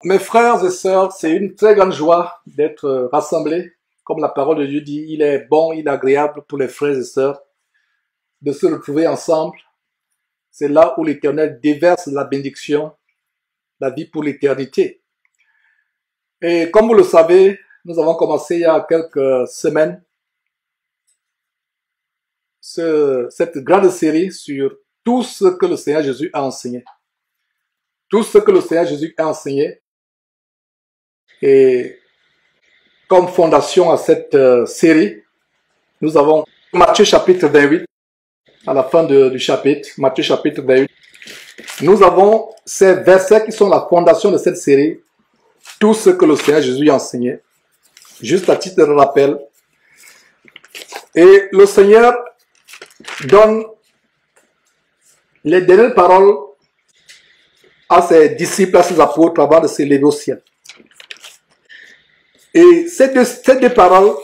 Mes frères et sœurs, c'est une très grande joie d'être rassemblés. Comme la parole de Dieu dit, il est bon, il est agréable pour les frères et sœurs de se retrouver ensemble. C'est là où l'Éternel déverse la bénédiction, la vie pour l'éternité. Et comme vous le savez, nous avons commencé il y a quelques semaines cette grande série sur tout ce que le Seigneur Jésus a enseigné. Tout ce que le Seigneur Jésus a enseigné. Et comme fondation à cette série, nous avons Matthieu chapitre 28, à la fin du chapitre, Matthieu chapitre 28. Nous avons ces versets qui sont la fondation de cette série, tout ce que le Seigneur Jésus a enseigné, juste à titre de rappel. Et le Seigneur donne les dernières paroles à ses disciples, à ses apôtres avant de s'élever au ciel. Et ces deux paroles,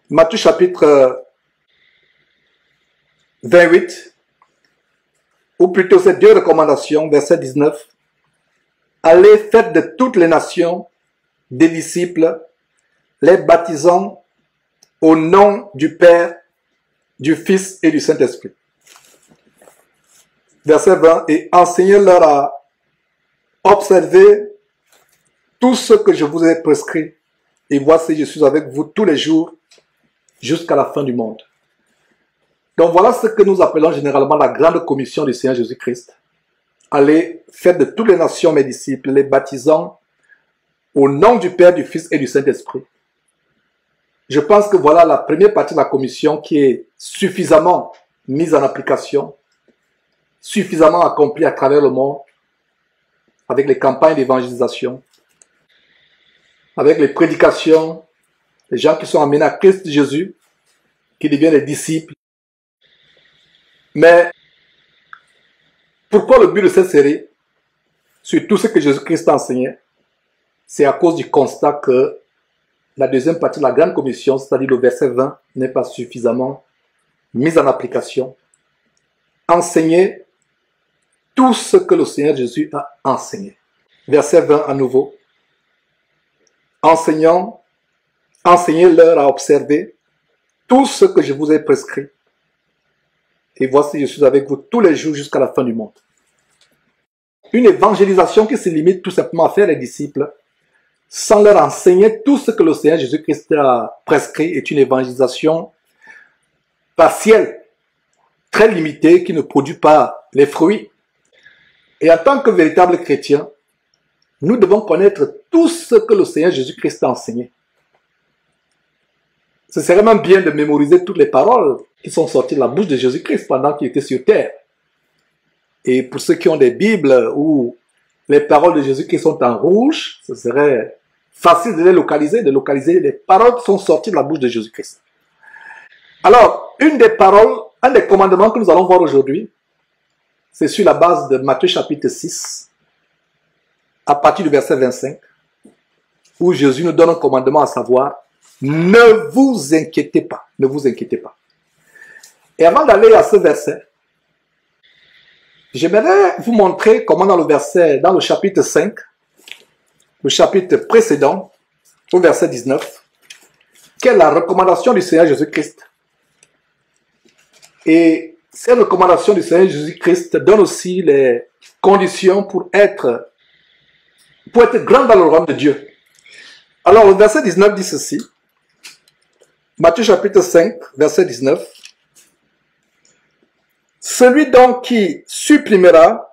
Matthieu chapitre 28, ou plutôt ces deux recommandations, verset 19, allez, faites de toutes les nations des disciples, les baptisant au nom du Père, du Fils et du Saint-Esprit. Verset 20, et enseignez-leur à observer tout ce que je vous ai prescrit, et voici, je suis avec vous tous les jours jusqu'à la fin du monde. Donc voilà ce que nous appelons généralement la grande commission du Seigneur Jésus-Christ. Allez, faites de toutes les nations mes disciples, les baptisant au nom du Père, du Fils et du Saint-Esprit. Je pense que voilà la première partie de la commission qui est suffisamment mise en application, suffisamment accomplie à travers le monde, avec les campagnes d'évangélisation, avec les prédications, les gens qui sont amenés à Christ Jésus, qui deviennent des disciples. Mais pourquoi le but de cette série, sur tout ce que Jésus-Christ a enseigné, c'est à cause du constat que la deuxième partie de la grande commission, c'est-à-dire le verset 20, n'est pas suffisamment mise en application. Enseigner tout ce que le Seigneur Jésus a enseigné. Verset 20 à nouveau. Enseignez-leur à observer tout ce que je vous ai prescrit. Et voici, je suis avec vous tous les jours jusqu'à la fin du monde. Une évangélisation qui se limite tout simplement à faire les disciples, sans leur enseigner tout ce que le Seigneur Jésus-Christ a prescrit, est une évangélisation partielle, très limitée, qui ne produit pas les fruits. Et en tant que véritables chrétiens, nous devons connaître tout ce que le Seigneur Jésus-Christ a enseigné. Ce serait même bien de mémoriser toutes les paroles qui sont sorties de la bouche de Jésus-Christ pendant qu'il était sur terre. Et pour ceux qui ont des Bibles où les paroles de Jésus-Christ sont en rouge, ce serait facile de les localiser, les paroles qui sont sorties de la bouche de Jésus-Christ. Alors, une des paroles, un des commandements que nous allons voir aujourd'hui, c'est sur la base de Matthieu chapitre 6, à partir du verset 25, où Jésus nous donne un commandement à savoir, ne vous inquiétez pas, ne vous inquiétez pas. Et avant d'aller à ce verset, j'aimerais vous montrer comment dans le chapitre 5, le chapitre précédent, au verset 19, quelle est la recommandation du Seigneur Jésus-Christ. Et cette recommandation du Seigneur Jésus-Christ donne aussi les conditions pour être grand dans le royaume de Dieu. Alors, le verset 19 dit ceci. Matthieu chapitre 5, verset 19. Celui donc qui supprimera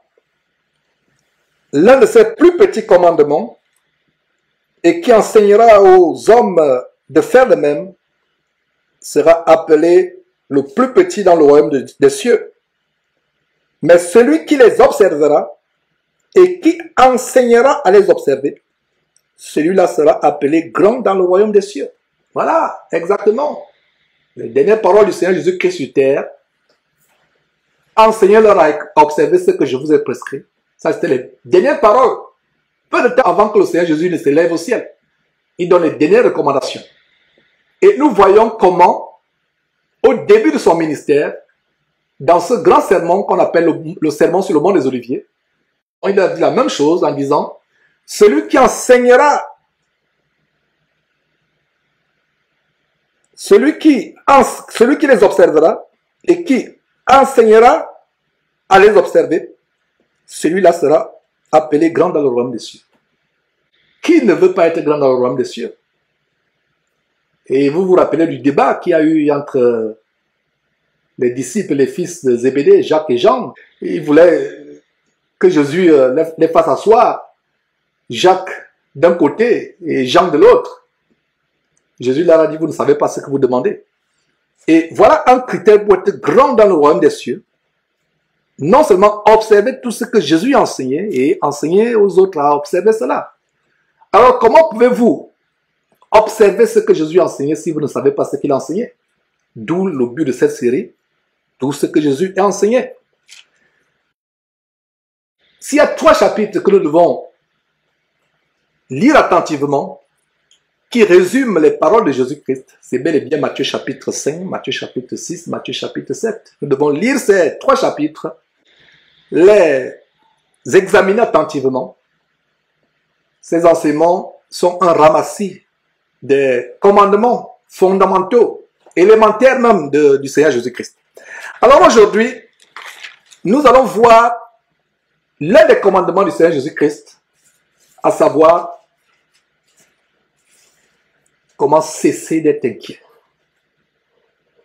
l'un de ses plus petits commandements et qui enseignera aux hommes de faire de même sera appelé le plus petit dans le royaume des cieux. Mais celui qui les observera et qui enseignera à les observer, celui-là sera appelé grand dans le royaume des cieux. Voilà, exactement. Les dernières paroles du Seigneur Jésus-Christ sur terre. Enseignez-leur à observer ce que je vous ai prescrit. Ça, c'était les dernières paroles. Peu de temps avant que le Seigneur Jésus ne s'élève au ciel. Il donne les dernières recommandations. Et nous voyons comment, au début de son ministère, dans ce grand sermon qu'on appelle le sermon sur le mont des Oliviers, il a dit la même chose en disant, celui qui enseignera, celui qui les observera et qui enseignera à les observer, celui-là sera appelé grand dans le royaume des cieux. Qui ne veut pas être grand dans le royaume des cieux? Et vous vous rappelez du débat qu'il y a eu entre les disciples, les fils de Zébédée, Jacques et Jean. Ils voulaient que Jésus les fasse asseoir, Jacques d'un côté et Jean de l'autre. Jésus leur a dit, vous ne savez pas ce que vous demandez. Et voilà un critère pour être grand dans le royaume des cieux. Non seulement observer tout ce que Jésus a enseigné et enseigner aux autres à observer cela. Alors comment pouvez-vous observer ce que Jésus a enseigné si vous ne savez pas ce qu'il a enseigné? D'où le but de cette série, tout ce que Jésus a enseigné. S'il y a 3 chapitres que nous devons lire attentivement, qui résument les paroles de Jésus-Christ, c'est bel et bien Matthieu chapitre 5, Matthieu chapitre 6, Matthieu chapitre 7. Nous devons lire ces 3 chapitres, les examiner attentivement. Ces enseignements sont un ramassis des commandements fondamentaux, élémentaires même du Seigneur Jésus-Christ. Alors aujourd'hui, nous allons voir l'un des commandements du Seigneur Jésus-Christ, à savoir comment cesser d'être inquiet.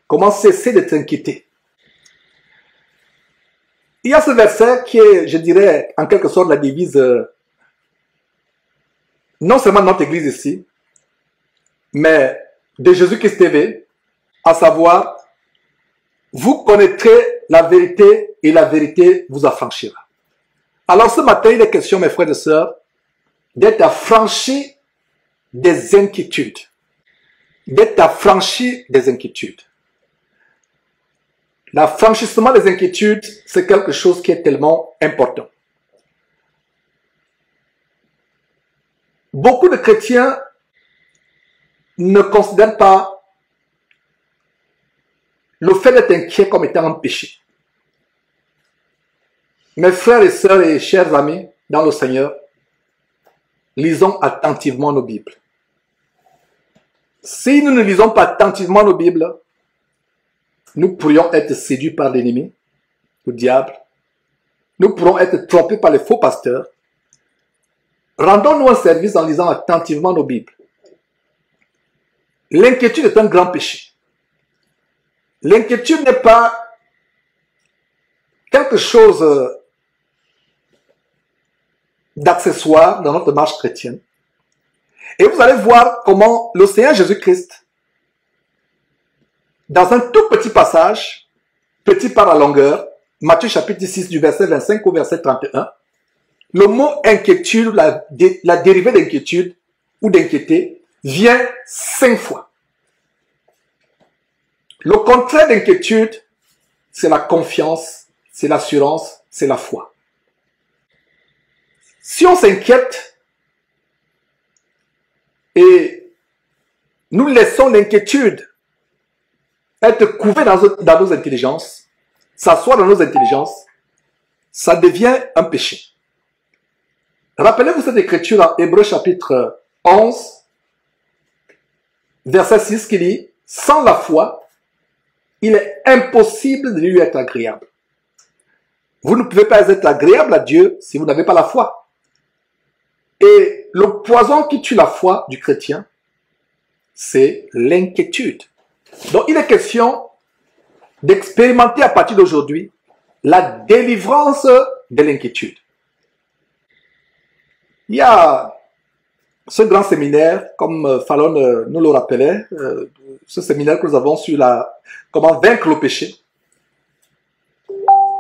Comment cesser d'être inquiété. Il y a ce verset qui est, je dirais, en quelque sorte la devise, non seulement de notre église ici, mais de Jésus-Christ TV, à savoir, vous connaîtrez la vérité et la vérité vous affranchira. Alors ce matin, il est question, mes frères et sœurs, d'être affranchis des inquiétudes. D'être affranchis des inquiétudes. L'affranchissement des inquiétudes, c'est quelque chose qui est tellement important. Beaucoup de chrétiens ne considèrent pas le fait d'être inquiet comme étant un péché. Mes frères et sœurs et chers amis dans le Seigneur, lisons attentivement nos Bibles. Si nous ne lisons pas attentivement nos Bibles, nous pourrions être séduits par l'ennemi, le diable. Nous pourrons être trompés par les faux pasteurs. Rendons-nous un service en lisant attentivement nos Bibles. L'inquiétude est un grand péché. L'inquiétude n'est pas quelque chose d'accessoire dans notre marche chrétienne. Et vous allez voir comment le Seigneur Jésus-Christ, dans un tout petit passage, petit par la longueur, Matthieu chapitre 6 du verset 25 au verset 31, le mot inquiétude, la dérivée d'inquiétude ou d'inquiéter, vient 5 fois. Le contraire d'inquiétude, c'est la confiance, c'est l'assurance, c'est la foi. Si on s'inquiète et nous laissons l'inquiétude être couvée dans nos intelligences, s'asseoir dans nos intelligences, ça devient un péché. Rappelez-vous cette écriture en Hébreux chapitre 11, verset 6 qui dit « Sans la foi, il est impossible de lui être agréable. » Vous ne pouvez pas être agréable à Dieu si vous n'avez pas la foi. Et le poison qui tue la foi du chrétien, c'est l'inquiétude. Donc il est question d'expérimenter à partir d'aujourd'hui la délivrance de l'inquiétude. Il y a ce grand séminaire, comme Fallon nous le rappelait, ce séminaire que nous avons sur comment vaincre le péché.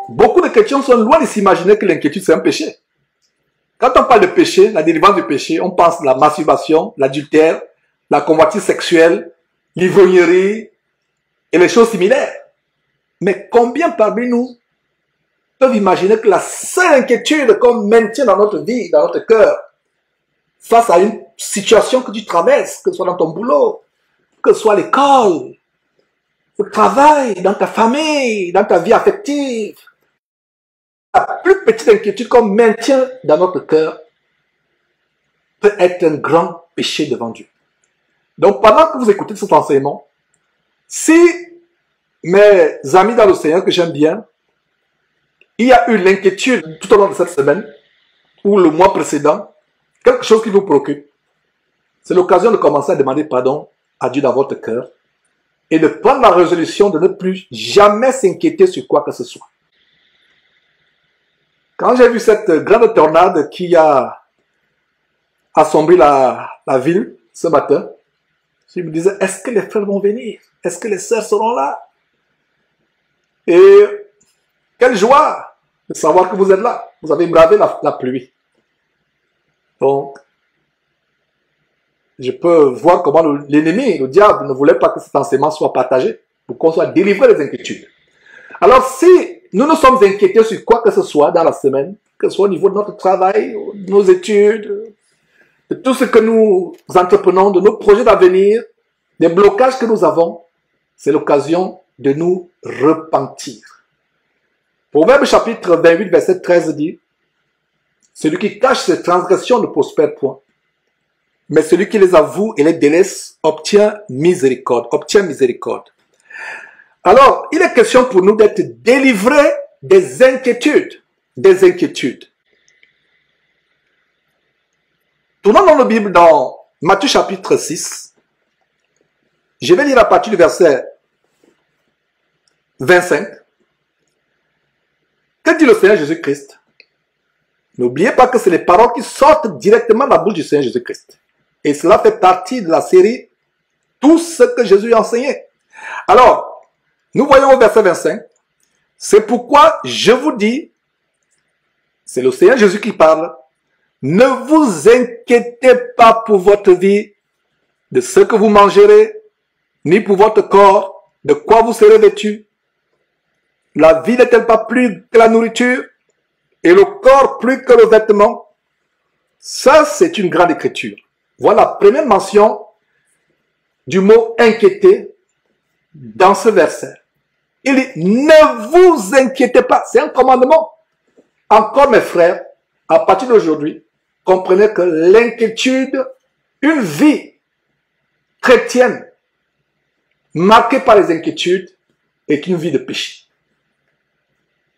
Beaucoup de chrétiens sont loin de s'imaginer que l'inquiétude c'est un péché. Quand on parle de péché, la délivrance du péché, on pense à la masturbation, l'adultère, la convoitise sexuelle, l'ivrognerie et les choses similaires. Mais combien parmi nous peuvent imaginer que la seule inquiétude qu'on maintient dans notre vie, dans notre cœur, face à une situation que tu traverses, que ce soit dans ton boulot, que ce soit à l'école, au travail, dans ta famille, dans ta vie affective, la plus petite inquiétude qu'on maintient dans notre cœur, peut être un grand péché devant Dieu. Donc, pendant que vous écoutez cet enseignement, si mes amis dans le Seigneur que j'aime bien, il y a eu l'inquiétude tout au long de cette semaine, ou le mois précédent, quelque chose qui vous préoccupe, c'est l'occasion de commencer à demander pardon à Dieu dans votre cœur et de prendre la résolution de ne plus jamais s'inquiéter sur quoi que ce soit. Quand j'ai vu cette grande tornade qui a assombri la ville ce matin, je me disais, est-ce que les frères vont venir? Est-ce que les sœurs seront là? Et quelle joie de savoir que vous êtes là. Vous avez bravé la pluie. Donc, je peux voir comment l'ennemi, le diable, ne voulait pas que cet enseignement soit partagé pour qu'on soit délivré des inquiétudes. Alors, si nous nous sommes inquiétés sur quoi que ce soit dans la semaine, que ce soit au niveau de notre travail, de nos études, de tout ce que nous entreprenons, de nos projets d'avenir, des blocages que nous avons, c'est l'occasion de nous repentir. Proverbe chapitre 28, verset 13 dit, « Celui qui cache ses transgressions ne prospère point, mais celui qui les avoue et les délaisse obtient miséricorde. » Alors, il est question pour nous d'être délivrés des inquiétudes. Tournons dans la Bible dans Matthieu chapitre 6. Je vais lire à partir du verset 25. Que dit le Seigneur Jésus-Christ? N'oubliez pas que c'est les paroles qui sortent directement de la bouche du Seigneur Jésus-Christ. Et cela fait partie de la série tout ce que Jésus a enseigné. Alors, nous voyons au verset 25. C'est pourquoi je vous dis, c'est le Seigneur Jésus qui parle, ne vous inquiétez pas pour votre vie, de ce que vous mangerez, ni pour votre corps, de quoi vous serez vêtus. La vie n'est-elle pas plus que la nourriture, et le corps plus que le vêtement? Ça, c'est une grande écriture. Voilà la première mention du mot inquiéter dans ce verset. Il dit, ne vous inquiétez pas. C'est un commandement. Encore mes frères, à partir d'aujourd'hui, comprenez que l'inquiétude, une vie chrétienne marquée par les inquiétudes, est une vie de péché.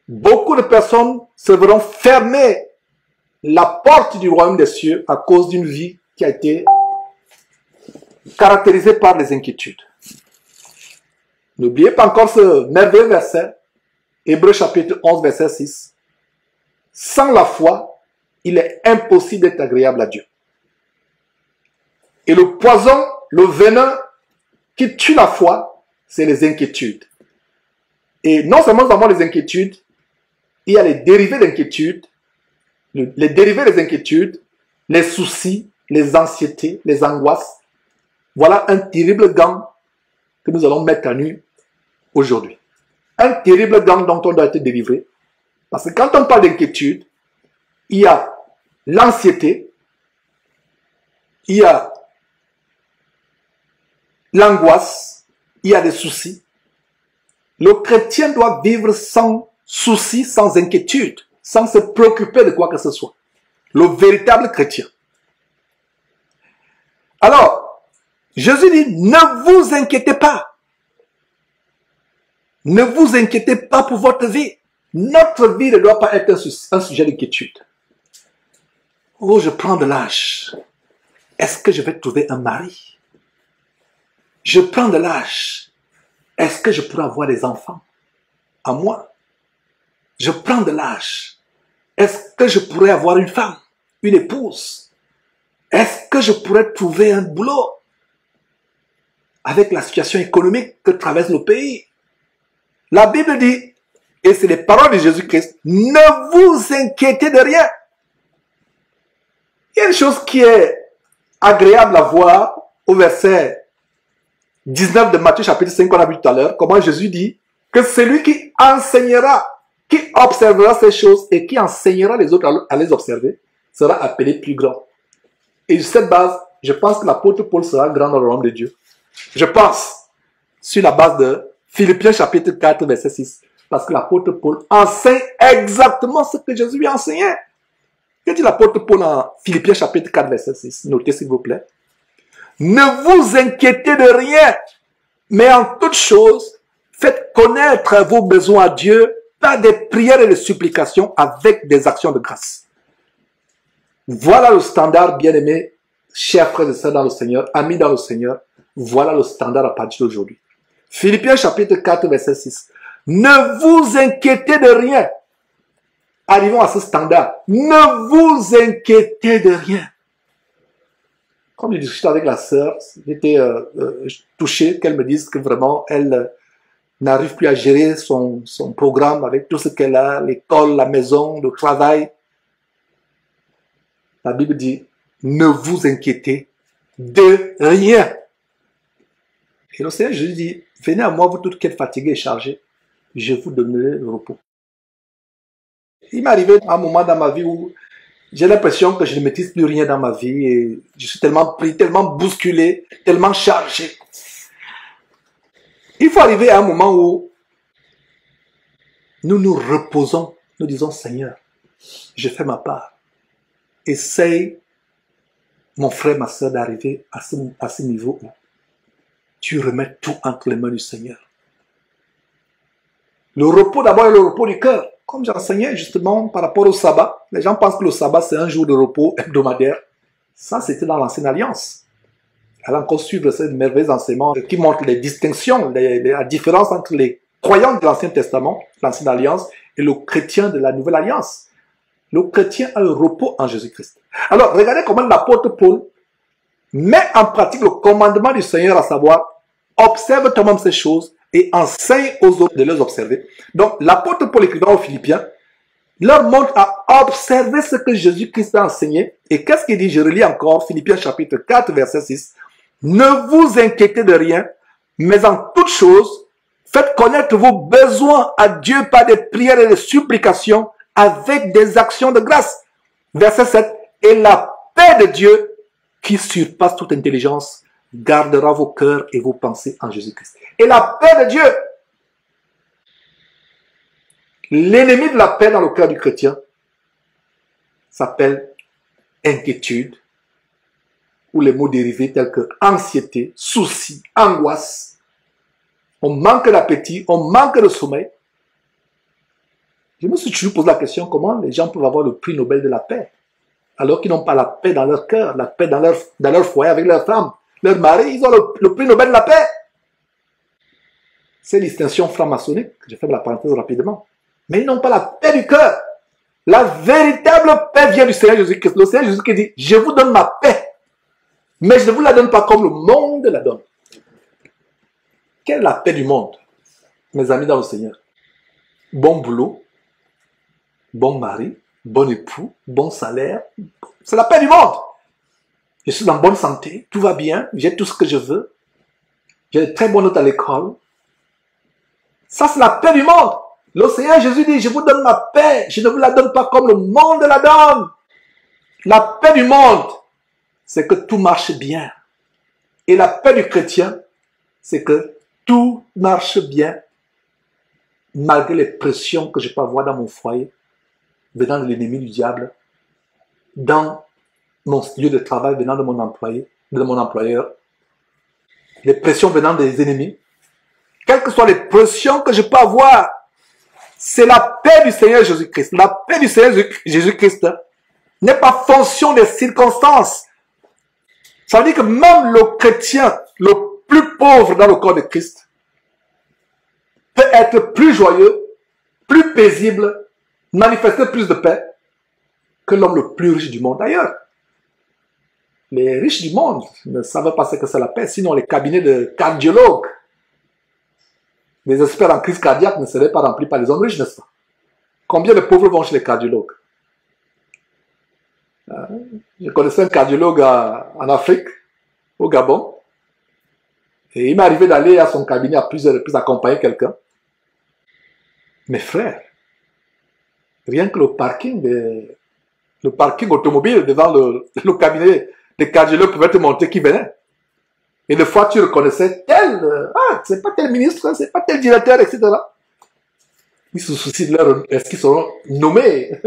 Beaucoup de personnes se verront fermer la porte du royaume des cieux à cause d'une vie qui a été caractérisée par les inquiétudes. N'oubliez pas encore ce merveilleux verset, Hébreux chapitre 11, verset 6. Sans la foi, il est impossible d'être agréable à Dieu. Et le poison, le venin qui tue la foi, c'est les inquiétudes. Et non seulement nous avons les inquiétudes, il y a les dérivés d'inquiétude, les dérivés des inquiétudes, les soucis, les anxiétés, les angoisses. Voilà un terrible gant que nous allons mettre à nu aujourd'hui. Un terrible gant dont on doit être délivré. Parce que quand on parle d'inquiétude, il y a l'anxiété, il y a l'angoisse, il y a des soucis. Le chrétien doit vivre sans souci, sans inquiétude, sans se préoccuper de quoi que ce soit. Le véritable chrétien. Alors, Jésus dit, ne vous inquiétez pas. Ne vous inquiétez pas pour votre vie. Notre vie ne doit pas être un sujet d'inquiétude. Oh, je prends de l'âge. Est-ce que je vais trouver un mari? Je prends de l'âge. Est-ce que je pourrai avoir des enfants à moi? Je prends de l'âge. Est-ce que je pourrais avoir une femme, une épouse? Est-ce que je pourrais trouver un boulot? Avec la situation économique que traverse le pays. La Bible dit, et c'est les paroles de Jésus-Christ, ne vous inquiétez de rien. Il y a une chose qui est agréable à voir au verset 19 de Matthieu chapitre 5 qu'on a vu tout à l'heure, comment Jésus dit que celui qui enseignera, qui observera ces choses et qui enseignera les autres à les observer, sera appelé plus grand. Et sur cette base, je pense que l'apôtre Paul sera grand dans le royaume de Dieu. Je pense, sur la base de Philippiens chapitre 4, verset 6, parce que l'apôtre Paul enseigne exactement ce que Jésus lui a enseigné. Que dit l'apôtre Paul en Philippiens chapitre 4, verset 6? Notez s'il vous plaît. Ne vous inquiétez de rien, mais en toute chose, faites connaître vos besoins à Dieu par des prières et des supplications avec des actions de grâce. Voilà le standard, bien-aimés, chers frères et sœurs dans le Seigneur, amis dans le Seigneur. Voilà le standard à partir d'aujourd'hui. Philippiens chapitre 4, verset 6. Ne vous inquiétez de rien. Arrivons à ce standard. Ne vous inquiétez de rien. Quand je discutais avec la sœur, j'étais touché qu'elle me dise que vraiment, elle n'arrive plus à gérer son programme avec tout ce qu'elle a, l'école, la maison, le travail. La Bible dit, ne vous inquiétez de rien. Et le Seigneur Jésus dit, venez à moi, vous toutes qui êtes fatigués et chargés, je vous donnerai le repos. Il m'est arrivé un moment dans ma vie où j'ai l'impression que je ne maîtrise plus rien dans ma vie et je suis tellement pris, tellement bousculé, tellement chargé. Il faut arriver à un moment où nous nous reposons, nous disons Seigneur, je fais ma part. Essaye, mon frère, ma soeur, d'arriver à ce niveau où tu remets tout entre les mains du Seigneur. Le repos d'abord est le repos du cœur. Comme j'enseignais justement par rapport au sabbat, les gens pensent que le sabbat c'est un jour de repos hebdomadaire. Ça c'était dans l'ancienne alliance. Elle a encore suivre ces merveilleux enseignements qui montrent les distinctions, la différence entre les croyants de l'Ancien Testament, l'ancienne alliance, et le chrétien de la nouvelle alliance. Le chrétien a le repos en Jésus-Christ. Alors regardez comment l'apôtre Paul met en pratique le commandement du Seigneur, à savoir, observe toi-même ces choses et enseigne aux autres de les observer. Donc, l'apôtre Paul écrivant aux Philippiens leur montre à observer ce que Jésus-Christ a enseigné. Et qu'est-ce qu'il dit? Je relis encore Philippiens chapitre 4, verset 6. Ne vous inquiétez de rien, mais en toute chose, faites connaître vos besoins à Dieu par des prières et des supplications avec des actions de grâce. Verset 7. Et la paix de Dieu, qui surpasse toute intelligence, gardera vos cœurs et vos pensées en Jésus-Christ. Et la paix de Dieu, l'ennemi de la paix dans le cœur du chrétien, s'appelle inquiétude, ou les mots dérivés tels que anxiété, souci, angoisse. On manque d'appétit, on manque de sommeil. Je me suis toujours posé la question, comment les gens peuvent avoir le prix Nobel de la paix, alors qu'ils n'ont pas la paix dans leur cœur, la paix dans leur foyer avec leur femme, leur mari, ils ont le prix Nobel de la paix. C'est l'extinction franc-maçonnique, je fais de la parenthèse rapidement. Mais ils n'ont pas la paix du cœur. La véritable paix vient du Seigneur Jésus-Christ. Le Seigneur Jésus-Christ dit, je vous donne ma paix, mais je ne vous la donne pas comme le monde la donne. Quelle est la paix du monde, mes amis dans le Seigneur? Bon boulot, bon mari, bon époux, bon salaire. C'est la paix du monde. Je suis en bonne santé, tout va bien, j'ai tout ce que je veux. J'ai de très bonnes notes à l'école. Ça, c'est la paix du monde. Le Seigneur Jésus dit, je vous donne ma paix, je ne vous la donne pas comme le monde la donne. La paix du monde, c'est que tout marche bien. Et la paix du chrétien, c'est que tout marche bien, malgré les pressions que je peux avoir dans mon foyer, venant de l'ennemi du diable, dans mon lieu de travail, venant de mon employeur, les pressions venant des ennemis, quelles que soient les pressions que je peux avoir, c'est la paix du Seigneur Jésus-Christ. La paix du Seigneur Jésus-Christ n'est pas fonction des circonstances. Ça veut dire que même le chrétien le plus pauvre dans le corps de Christ peut être plus joyeux, plus paisible, manifester plus de paix que l'homme le plus riche du monde. D'ailleurs, les riches du monde ne savent pas ce que c'est la paix, sinon les cabinets de cardiologues, les experts en crise cardiaque ne seraient pas remplis par les hommes riches, n'est-ce pas? Combien de pauvres vont chez les cardiologues? Je connaissais un cardiologue en Afrique, au Gabon, et il m'est arrivé d'aller à son cabinet à plusieurs reprises accompagner quelqu'un. Mes frères, rien que le parking automobile devant le cabinet des cardiologues pouvait te montrer qui venait. Et des fois, tu reconnaissais tel, c'est pas tel ministre, c'est pas tel directeur, etc. Ils se soucient de leur, est-ce qu'ils seront nommés?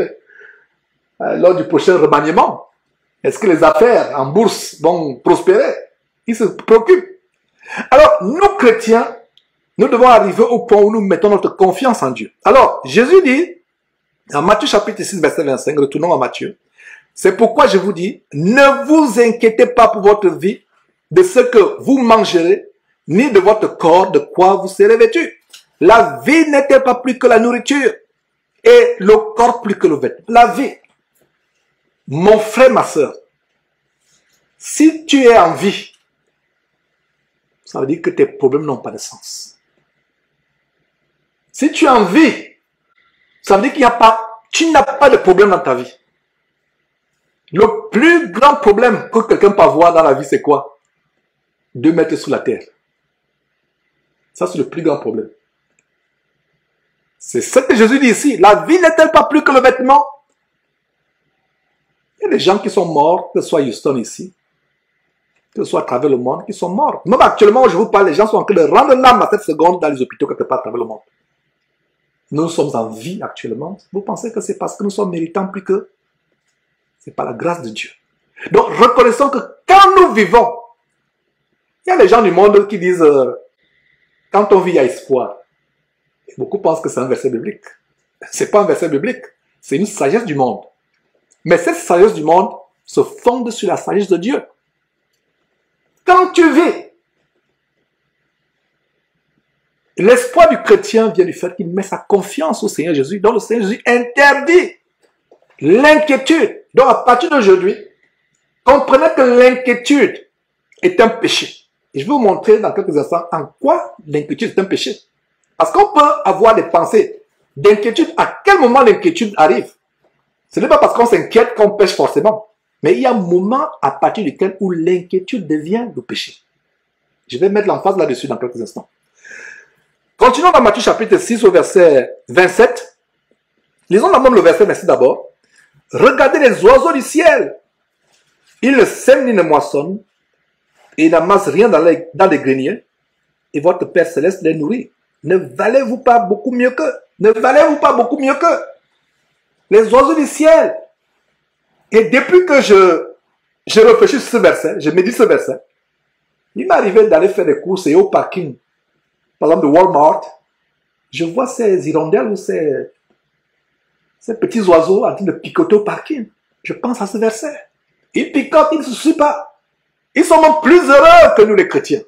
lors du prochain remaniement? Est-ce que les affaires en bourse vont prospérer? Ils se préoccupent. Alors, nous chrétiens, nous devons arriver au point où nous mettons notre confiance en Dieu. Alors, Jésus dit, en Matthieu chapitre 6, verset 25, retournons à Matthieu, c'est pourquoi je vous dis, ne vous inquiétez pas pour votre vie, de ce que vous mangerez, ni de votre corps, de quoi vous serez vêtu. La vie n'était pas plus que la nourriture, et le corps plus que le vêtement. La vie. Mon frère, ma soeur, si tu es en vie, ça veut dire que tes problèmes n'ont pas de sens. Si tu es en vie, ça veut dire tu n'as pas de problème dans ta vie. Le plus grand problème que quelqu'un peut avoir dans la vie, c'est quoi? 2 mètres sous la terre. Ça, c'est le plus grand problème. C'est ce que Jésus dit ici. La vie n'est-elle pas plus que le vêtement? Il y a des gens qui sont morts, que ce soit Houston ici, que ce soit à travers le monde, qui sont morts. Même actuellement, je vous parle, les gens sont en train de rendre l'âme à cette seconde dans les hôpitaux quelque part à travers le monde. Nous sommes en vie actuellement. Vous pensez que c'est parce que nous sommes méritants plus que? C'est par la grâce de Dieu. Donc, reconnaissons que quand nous vivons, il y a des gens du monde qui disent quand on vit, il y a espoir. Et beaucoup pensent que c'est un verset biblique. Ce n'est pas un verset biblique. C'est une sagesse du monde. Mais cette sagesse du monde se fonde sur la sagesse de Dieu. Quand tu vis, l'espoir du chrétien vient du fait qu'il met sa confiance au Seigneur Jésus. Donc le Seigneur Jésus interdit l'inquiétude. Donc à partir d'aujourd'hui, comprenez que l'inquiétude est un péché. Et je vais vous montrer dans quelques instants en quoi l'inquiétude est un péché. Parce qu'on peut avoir des pensées d'inquiétude. À quel moment l'inquiétude arrive? Ce n'est pas parce qu'on s'inquiète qu'on pêche forcément. Mais il y a un moment à partir duquel où l'inquiétude devient le péché. Je vais mettre l'emphase là-dessus dans quelques instants. Continuons dans Matthieu chapitre 6 au verset 27. Lisons même le verset 26 d'abord. Regardez les oiseaux du ciel. Ils ne sèment ni ne moissonnent et n'amassent rien dans les greniers. Et votre Père Céleste les nourrit. Ne valez-vous pas beaucoup mieux qu'eux? Ne valez-vous pas beaucoup mieux qu'eux? Les oiseaux du ciel. Et depuis que je réfléchis sur ce verset, je médite ce verset, il m'est arrivé d'aller faire des courses et au parking, par exemple de Walmart, je vois ces hirondelles ou ces petits oiseaux en train de picoter au parking. Je pense à ce verset. Ils picotent, ils ne se soucient pas. Ils sont même plus heureux que nous les chrétiens.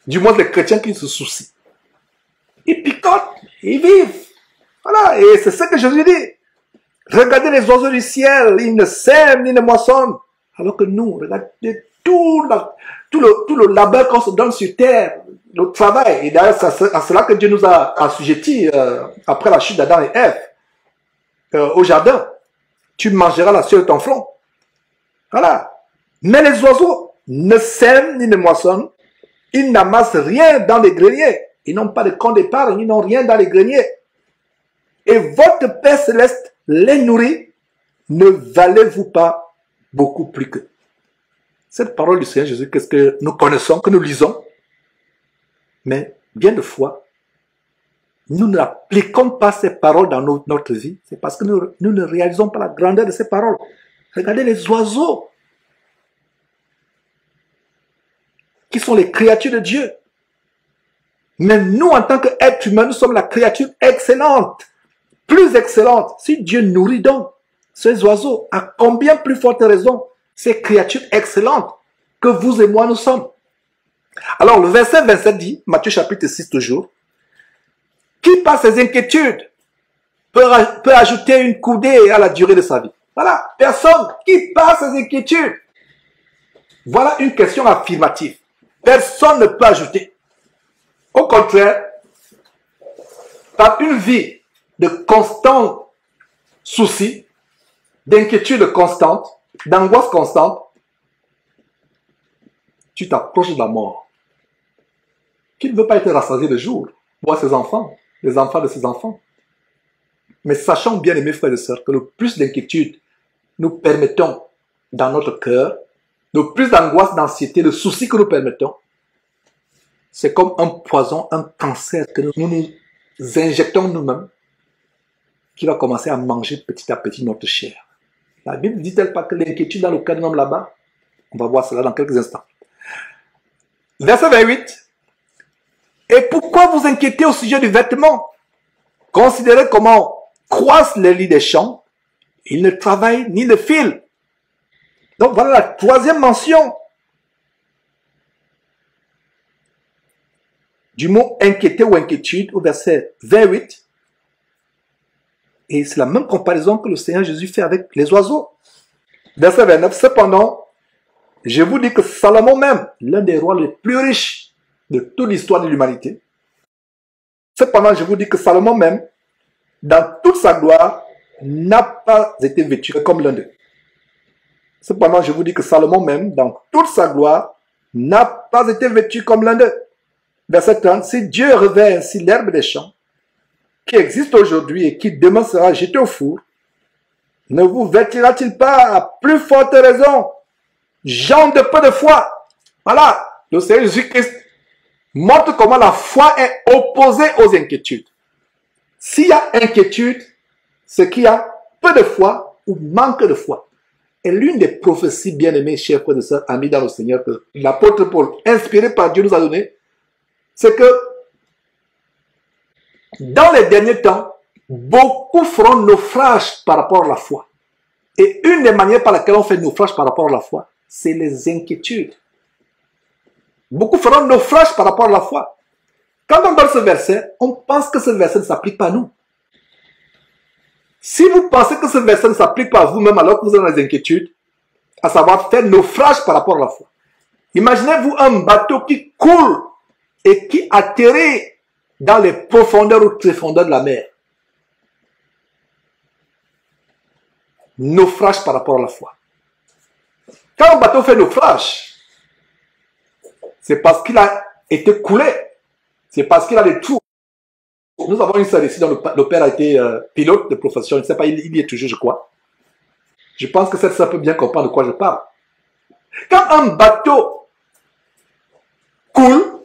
Du moins les chrétiens qui se soucient. Ils picotent, ils vivent. Voilà, et c'est ce que Jésus dit. Regardez les oiseaux du ciel, ils ne sèment ni ne moissonnent. Alors que nous, regardez tout le labeur qu'on se donne sur terre, le travail. Et d'ailleurs, c'est à cela que Dieu nous a assujettis après la chute d'Adam et Ève au jardin. Tu mangeras la sueur de ton front. Voilà. Mais les oiseaux ne sèment ni ne moissonnent. Ils n'amassent rien dans les greniers. Ils n'ont pas de compte d'épargne, ils n'ont rien dans les greniers. Et votre Père Céleste les nourrit. Ne valez-vous pas beaucoup plus qu'eux? Cette parole du Seigneur Jésus, qu'est-ce que nous connaissons, que nous lisons, mais bien de fois, nous n'appliquons pas ces paroles dans notre vie. C'est parce que nous ne réalisons pas la grandeur de ces paroles. Regardez les oiseaux, qui sont les créatures de Dieu. Mais nous, en tant qu'êtres humains, nous sommes la créature excellente, plus excellente. Si Dieu nourrit donc ces oiseaux, à combien plus forte raison ces créatures excellentes que vous et moi nous sommes. Alors le verset 27 dit, Matthieu chapitre 6 toujours, qui par ses inquiétudes peut ajouter une coudée à la durée de sa vie? Voilà, personne. Qui par ses inquiétudes? Voilà une question affirmative. Personne ne peut ajouter. Au contraire, par une vie de constant souci, d'inquiétude constante, d'angoisse constante, tu t'approches de la mort. Qui ne veut pas être rassasié de jour? Voir ses enfants, les enfants de ses enfants. Mais sachant bien, mes frères et sœurs, que le plus d'inquiétude nous permettons dans notre cœur, le plus d'angoisse, d'anxiété, de soucis que nous permettons, c'est comme un poison, un cancer que nous injectons nous-mêmes, qui va commencer à manger petit à petit notre chair. La Bible ne dit-elle pas que l'inquiétude dans le cœur d'un homme là-bas? On va voir cela dans quelques instants. Verset 28. Et pourquoi vous inquiétez au sujet du vêtement? Considérez comment croissent les lits des champs. Ils ne travaillent ni ne filent. Donc voilà la troisième mention du mot inquiéter ou inquiétude au verset 28. Et c'est la même comparaison que le Seigneur Jésus fait avec les oiseaux. Verset 29. Cependant, je vous dis que Salomon même, l'un des rois les plus riches de toute l'histoire de l'humanité, cependant, je vous dis que Salomon même, dans toute sa gloire, n'a pas été vêtu comme l'un d'eux. Cependant, je vous dis que Salomon même, dans toute sa gloire, n'a pas été vêtu comme l'un d'eux. Verset 30. Si Dieu revêt ainsi l'herbe des champs, qui existe aujourd'hui et qui demain sera jeté au four, ne vous vêtira-t-il pas à plus forte raison, gens de peu de foi? Voilà, le Seigneur Jésus-Christ montre comment la foi est opposée aux inquiétudes. S'il y a inquiétude, c'est qu'il y a peu de foi ou manque de foi. Et l'une des prophéties bien-aimées, chers frères et sœurs, amis dans le Seigneur, que l'apôtre Paul, inspiré par Dieu, nous a donné, c'est que dans les derniers temps, beaucoup feront naufrage par rapport à la foi. Et une des manières par laquelle on fait naufrage par rapport à la foi, c'est les inquiétudes. Beaucoup feront naufrage par rapport à la foi. Quand on donne ce verset, on pense que ce verset ne s'applique pas à nous. Si vous pensez que ce verset ne s'applique pas à vous-même alors que vous êtes dans les inquiétudes, à savoir faire naufrage par rapport à la foi. Imaginez-vous un bateau qui coule et qui atterrit dans les profondeurs ou tréfondeurs de la mer. Naufrage par rapport à la foi. Quand un bateau fait naufrage, c'est parce qu'il a été coulé. C'est parce qu'il a des trous. Nous avons une sœur ici dont le père a été pilote de profession. Je ne sais pas, il y est toujours, je crois. Je pense que cette sœur peut bien comprendre de quoi je parle. Quand un bateau coule,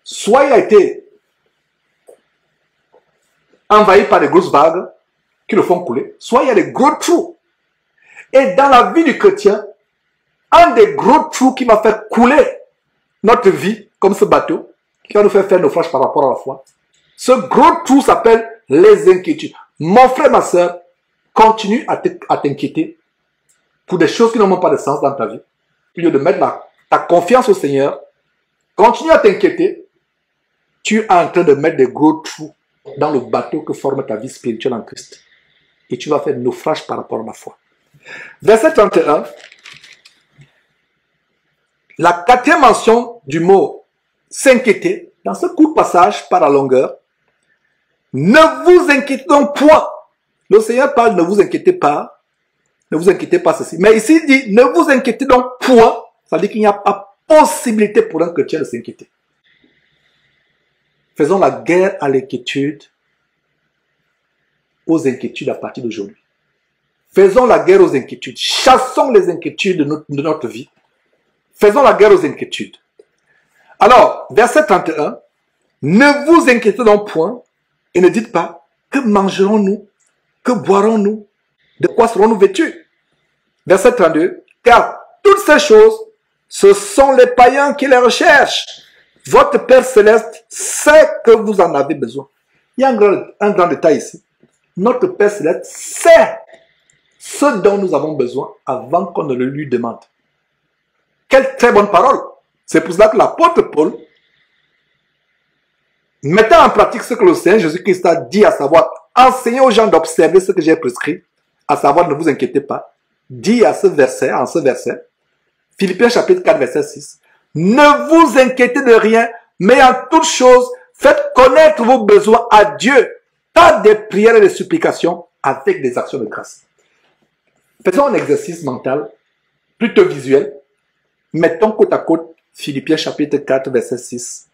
soit il a été envahi par des grosses vagues qui le font couler, soit il y a des gros trous. Et dans la vie du chrétien, un des gros trous qui va faire couler notre vie, comme ce bateau, qui va nous faire naufrage par rapport à la foi, ce gros trou s'appelle les inquiétudes. Mon frère, ma soeur, continue à t'inquiéter pour des choses qui n'ont pas de sens dans ta vie. Au lieu de mettre ta confiance au Seigneur, continue à t'inquiéter. Tu es en train de mettre des gros trous dans le bateau que forme ta vie spirituelle en Christ. Et tu vas faire naufrage par rapport à la foi. Verset 31. La quatrième mention du mot s'inquiéter, dans ce court passage par la longueur, ne vous inquiétez donc point. Le Seigneur parle, ne vous inquiétez pas. Ne vous inquiétez pas ceci. Mais ici, il dit, ne vous inquiétez donc point. Ça veut dire qu'il n'y a pas possibilité pour un chrétien de s'inquiéter. Faisons la guerre à l'inquiétude, aux inquiétudes à partir d'aujourd'hui. Faisons la guerre aux inquiétudes. Chassons les inquiétudes de notre vie. Faisons la guerre aux inquiétudes. Alors, verset 31, ne vous inquiétez donc point et ne dites pas, que mangerons-nous? Que boirons-nous? De quoi serons-nous vêtus? Verset 32, car toutes ces choses, ce sont les païens qui les recherchent. Votre Père Céleste sait que vous en avez besoin. Il y a un grand détail ici. Notre Père Céleste sait ce dont nous avons besoin avant qu'on ne le lui demande. Quelle très bonne parole. C'est pour cela que l'apôtre Paul, mettant en pratique ce que le Seigneur Jésus-Christ a dit, à savoir, enseignez aux gens d'observer ce que j'ai prescrit, à savoir, ne vous inquiétez pas, dit en ce verset, Philippiens chapitre 4, verset 6, ne vous inquiétez de rien, mais en toute chose, faites connaître vos besoins à Dieu, par des prières et des supplications, avec des actions de grâce. Faisons un exercice mental, plutôt visuel. Mettons côte à côte Philippiens chapitre 4, verset 6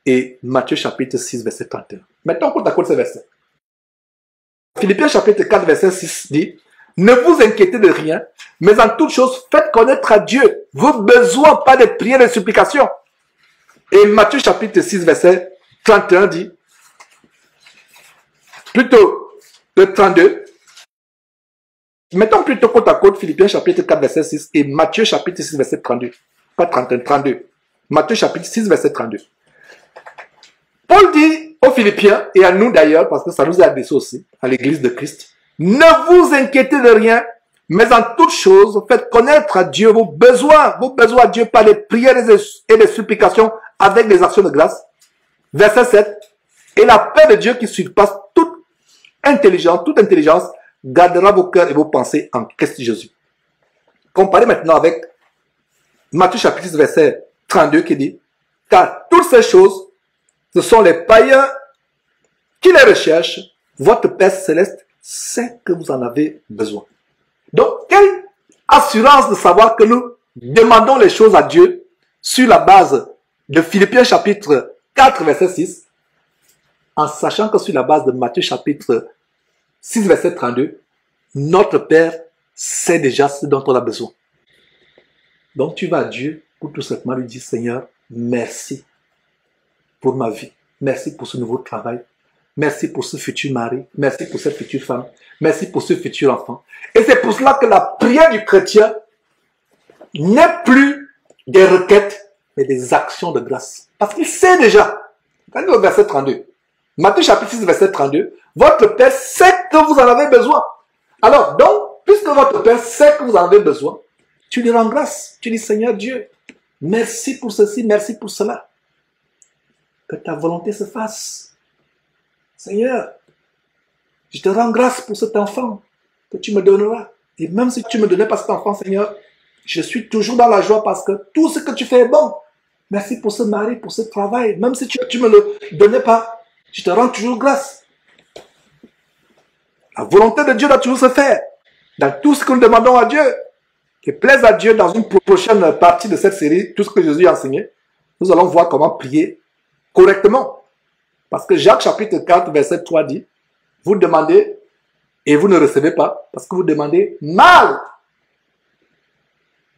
et Matthieu chapitre 6, verset 31. Mettons côte à côte ces versets. Philippiens chapitre 4, verset 6 dit, ne vous inquiétez de rien, mais en toute chose, faites connaître à Dieu vos besoins par des prières et des supplications. Et Matthieu chapitre 6, verset 31 dit, plutôt le 32, Mettons plutôt côte à côte Philippiens chapitre 4, verset 6 et Matthieu chapitre 6, verset 32. Pas 31, 32. Matthieu chapitre 6, verset 32. Paul dit aux Philippiens, et à nous d'ailleurs, parce que ça nous est adressé aussi, à l'église de Christ, ne vous inquiétez de rien, mais en toute chose, faites connaître à Dieu vos besoins à Dieu par les prières et les supplications avec les actions de grâce. Verset 7. Et la paix de Dieu qui surpasse toute intelligence, gardera vos cœurs et vos pensées en Christ Jésus. Comparez maintenant avec Matthieu chapitre 6, verset 32 qui dit, car toutes ces choses, ce sont les païens qui les recherchent. Votre Père céleste sait que vous en avez besoin. Donc, quelle assurance de savoir que nous demandons les choses à Dieu sur la base de Philippiens chapitre 4, verset 6, en sachant que sur la base de Matthieu chapitre 6, verset 32, notre Père sait déjà ce dont on a besoin. Donc, tu vas à Dieu pour tout simplement lui dire, Seigneur, merci pour ma vie. Merci pour ce nouveau travail. Merci pour ce futur mari. Merci pour cette future femme. Merci pour ce futur enfant. Et c'est pour cela que la prière du chrétien n'est plus des requêtes, mais des actions de grâce. Parce qu'il sait déjà. Regardez au verset 32. Matthieu chapitre 6, verset 32. Votre Père sait que vous en avez besoin. Alors, donc, puisque votre Père sait que vous en avez besoin, tu lui rends grâce. Tu dis, Seigneur Dieu, merci pour ceci, merci pour cela. Que ta volonté se fasse. Seigneur, je te rends grâce pour cet enfant que tu me donneras. Et même si tu ne me donnais pas cet enfant, Seigneur, je suis toujours dans la joie parce que tout ce que tu fais est bon. Merci pour ce mari, pour ce travail. Même si tu ne me le donnais pas, je te rends toujours grâce. La volonté de Dieu doit toujours se faire. Dans tout ce que nous demandons à Dieu, et plaise à Dieu dans une prochaine partie de cette série, tout ce que Jésus a enseigné, nous allons voir comment prier correctement. Parce que Jacques chapitre 4, verset 3 dit, vous demandez et vous ne recevez pas parce que vous demandez mal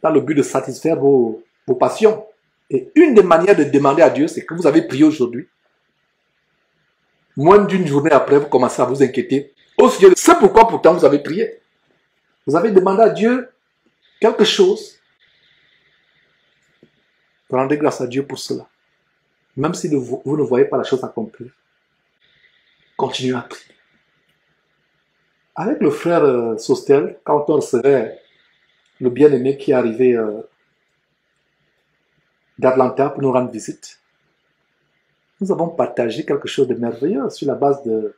dans le but de satisfaire vos passions. Et une des manières de demander à Dieu, c'est que vous avez prié aujourd'hui. Moins d'une journée après, vous commencez à vous inquiéter au sujet de ce pourquoi pourtant vous avez prié. Vous avez demandé à Dieu quelque chose. Rendez grâce à Dieu pour cela. Même si vous ne voyez pas la chose accomplie. Continuez à prier. Avec le frère Sostel, quand on recevait le bien-aimé qui est arrivé d'Atlanta pour nous rendre visite, nous avons partagé quelque chose de merveilleux sur la base de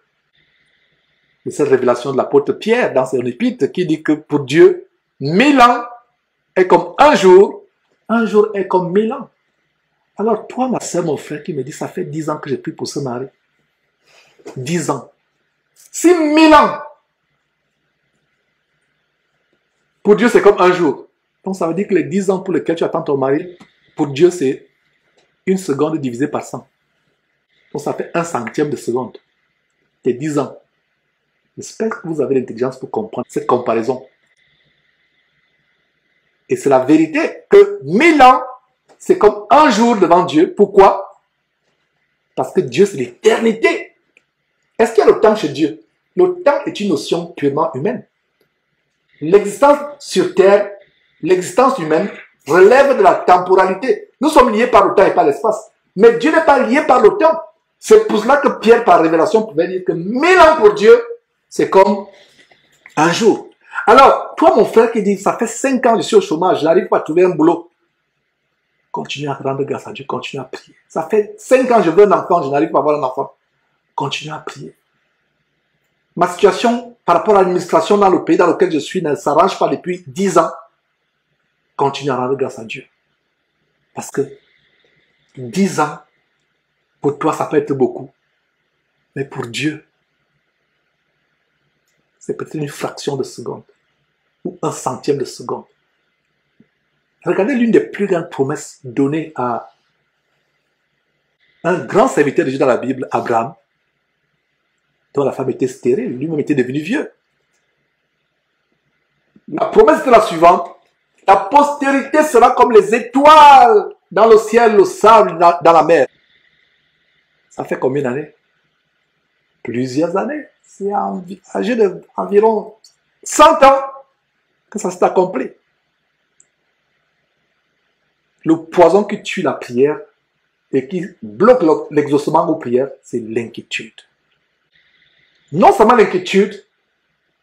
cette révélation de l'apôtre Pierre dans son épître qui dit que pour Dieu, 1000 ans est comme un jour est comme 1000 ans. Alors toi, ma soeur, mon frère, qui me dit, ça fait 10 ans que j'ai pris pour ce mari. 10 ans. Si 1000 ans, pour Dieu, c'est comme un jour. Donc ça veut dire que les 10 ans pour lesquels tu attends ton mari, pour Dieu, c'est une seconde divisée par 100. Donc ça fait 1/100 de seconde. C'est 10 ans. J'espère que vous avez l'intelligence pour comprendre cette comparaison. Et c'est la vérité que 1000 ans, c'est comme un jour devant Dieu. Pourquoi? Parce que Dieu, c'est l'éternité. Est-ce qu'il y a le temps chez Dieu? Le temps est une notion purement humaine. L'existence sur Terre, l'existence humaine, relève de la temporalité. Nous sommes liés par le temps et par l'espace. Mais Dieu n'est pas lié par le temps. C'est pour cela que Pierre, par révélation, pouvait dire que 1000 ans pour Dieu, c'est comme un jour. Alors, toi, mon frère qui dit, ça fait 5 ans que je suis au chômage, je n'arrive pas à trouver un boulot. Continue à rendre grâce à Dieu, continue à prier. Ça fait 5 ans que je veux un enfant, je n'arrive pas à avoir un enfant. Continue à prier. Ma situation par rapport à l'administration dans le pays dans lequel je suis ne s'arrange pas depuis 10 ans. Continue à rendre grâce à Dieu. Parce que 10 ans, pour toi, ça peut être beaucoup. Mais pour Dieu, c'est peut-être une fraction de seconde. Ou 1/100 de seconde. Regardez l'une des plus grandes promesses données à un grand serviteur de Dieu dans la Bible, Abraham, dont la femme était stérile, lui-même était devenu vieux. La promesse était la suivante: la postérité sera comme les étoiles dans le ciel, le sable dans la mer. Ça fait combien d'années? Plusieurs années. C'est âgé d'environ 100 ans. que ça s'est accompli. Le poison qui tue la prière et qui bloque l'exaucement aux prières, c'est l'inquiétude. Non seulement l'inquiétude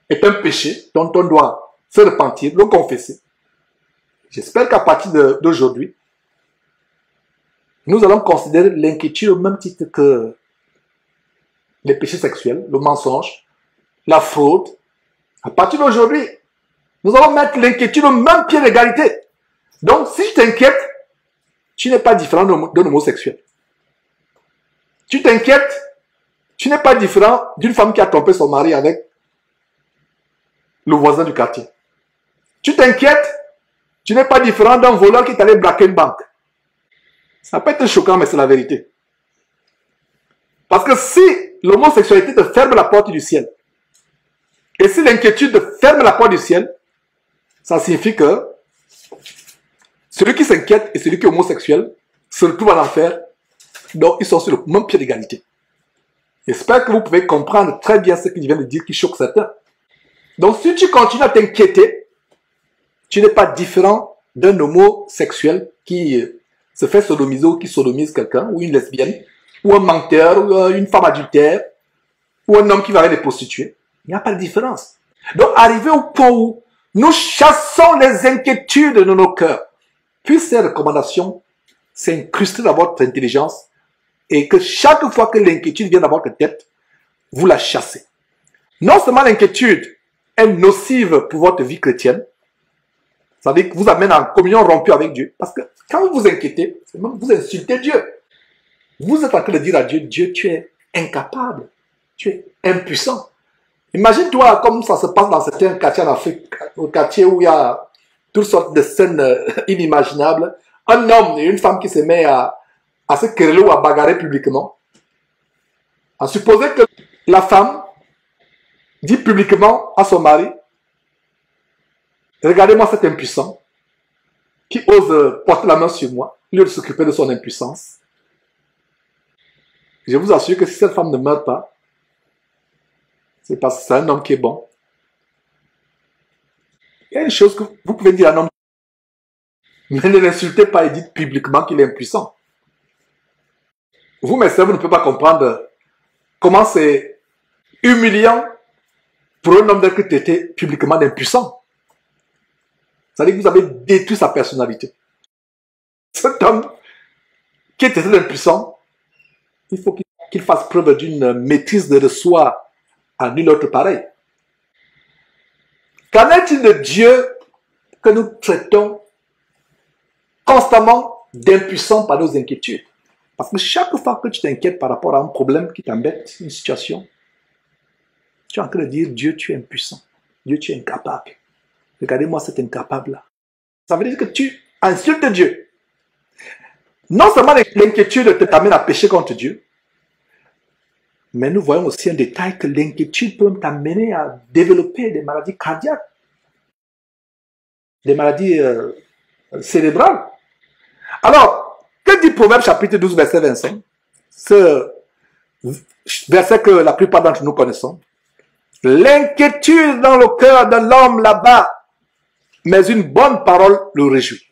est un péché dont on doit se repentir, le confesser. J'espère qu'à partir d'aujourd'hui, nous allons considérer l'inquiétude au même titre que les péchés sexuels, le mensonge, la fraude. À partir d'aujourd'hui, nous allons mettre l'inquiétude au même pied d'égalité. Donc, si tu t'inquiètes, tu n'es pas différent d'un homosexuel. Tu t'inquiètes, tu n'es pas différent d'une femme qui a trompé son mari avec le voisin du quartier. Tu t'inquiètes, tu n'es pas différent d'un voleur qui est allé braquer une banque. Ça peut être choquant, mais c'est la vérité. Parce que si l'homosexualité te ferme la porte du ciel, et si l'inquiétude te ferme la porte du ciel, ça signifie que celui qui s'inquiète et celui qui est homosexuel se retrouvent en enfer, donc ils sont sur le même pied d'égalité. J'espère que vous pouvez comprendre très bien ce que je viens de dire qui choque certains. Donc si tu continues à t'inquiéter, tu n'es pas différent d'un homosexuel qui se fait sodomiser ou qui sodomise quelqu'un, ou une lesbienne, ou un menteur, ou une femme adultère, ou un homme qui va avec des prostituées. Il n'y a pas de différence. Donc arrivé au point où nous chassons les inquiétudes de nos cœurs, puis ces recommandations s'incrustent dans votre intelligence et que chaque fois que l'inquiétude vient dans votre tête, vous la chassez. Non seulement l'inquiétude est nocive pour votre vie chrétienne, ça veut dire que vous amène en communion rompue avec Dieu. Parce que quand vous vous inquiétez, vous insultez Dieu. Vous êtes en train de dire à Dieu, Dieu, tu es incapable, tu es impuissant. Imagine-toi comme ça se passe dans certains quartiers en Afrique, au quartier où il y a toutes sortes de scènes inimaginables. Un homme et une femme qui se met à se quereller ou à bagarrer publiquement. À supposer que la femme dit publiquement à son mari, regardez-moi cet impuissant qui ose porter la main sur moi, au lieu de s'occuper de son impuissance. Je vous assure que si cette femme ne meurt pas, c'est parce que c'est un homme qui est bon. Il y a une chose que vous pouvez dire à un homme, mais ne l'insultez pas et dites publiquement qu'il est impuissant. Vous, mes sœurs, vous ne pouvez pas comprendre comment c'est humiliant pour un homme d'être traité publiquement d'impuissant. C'est-à-dire que vous avez détruit sa personnalité. Cet homme qui est traité d'impuissant, il faut qu'il fasse preuve d'une maîtrise de soi à nul autre pareil. Qu'en est-il de Dieu que nous traitons constamment d'impuissant par nos inquiétudes? Parce que chaque fois que tu t'inquiètes par rapport à un problème qui t'embête, une situation, tu es en train de dire, Dieu, tu es impuissant. Dieu, tu es incapable. Regardez-moi cet incapable-là. Ça veut dire que tu insultes Dieu. Non seulement l'inquiétude t'amène à pécher contre Dieu, mais nous voyons aussi un détail que l'inquiétude peut t'amener à développer des maladies cardiaques, des maladies cérébrales. Alors, que dit Proverbe chapitre 12, verset 25? Ce verset que la plupart d'entre nous connaissons. L'inquiétude dans le cœur de l'homme là-bas, mais une bonne parole le réjouit.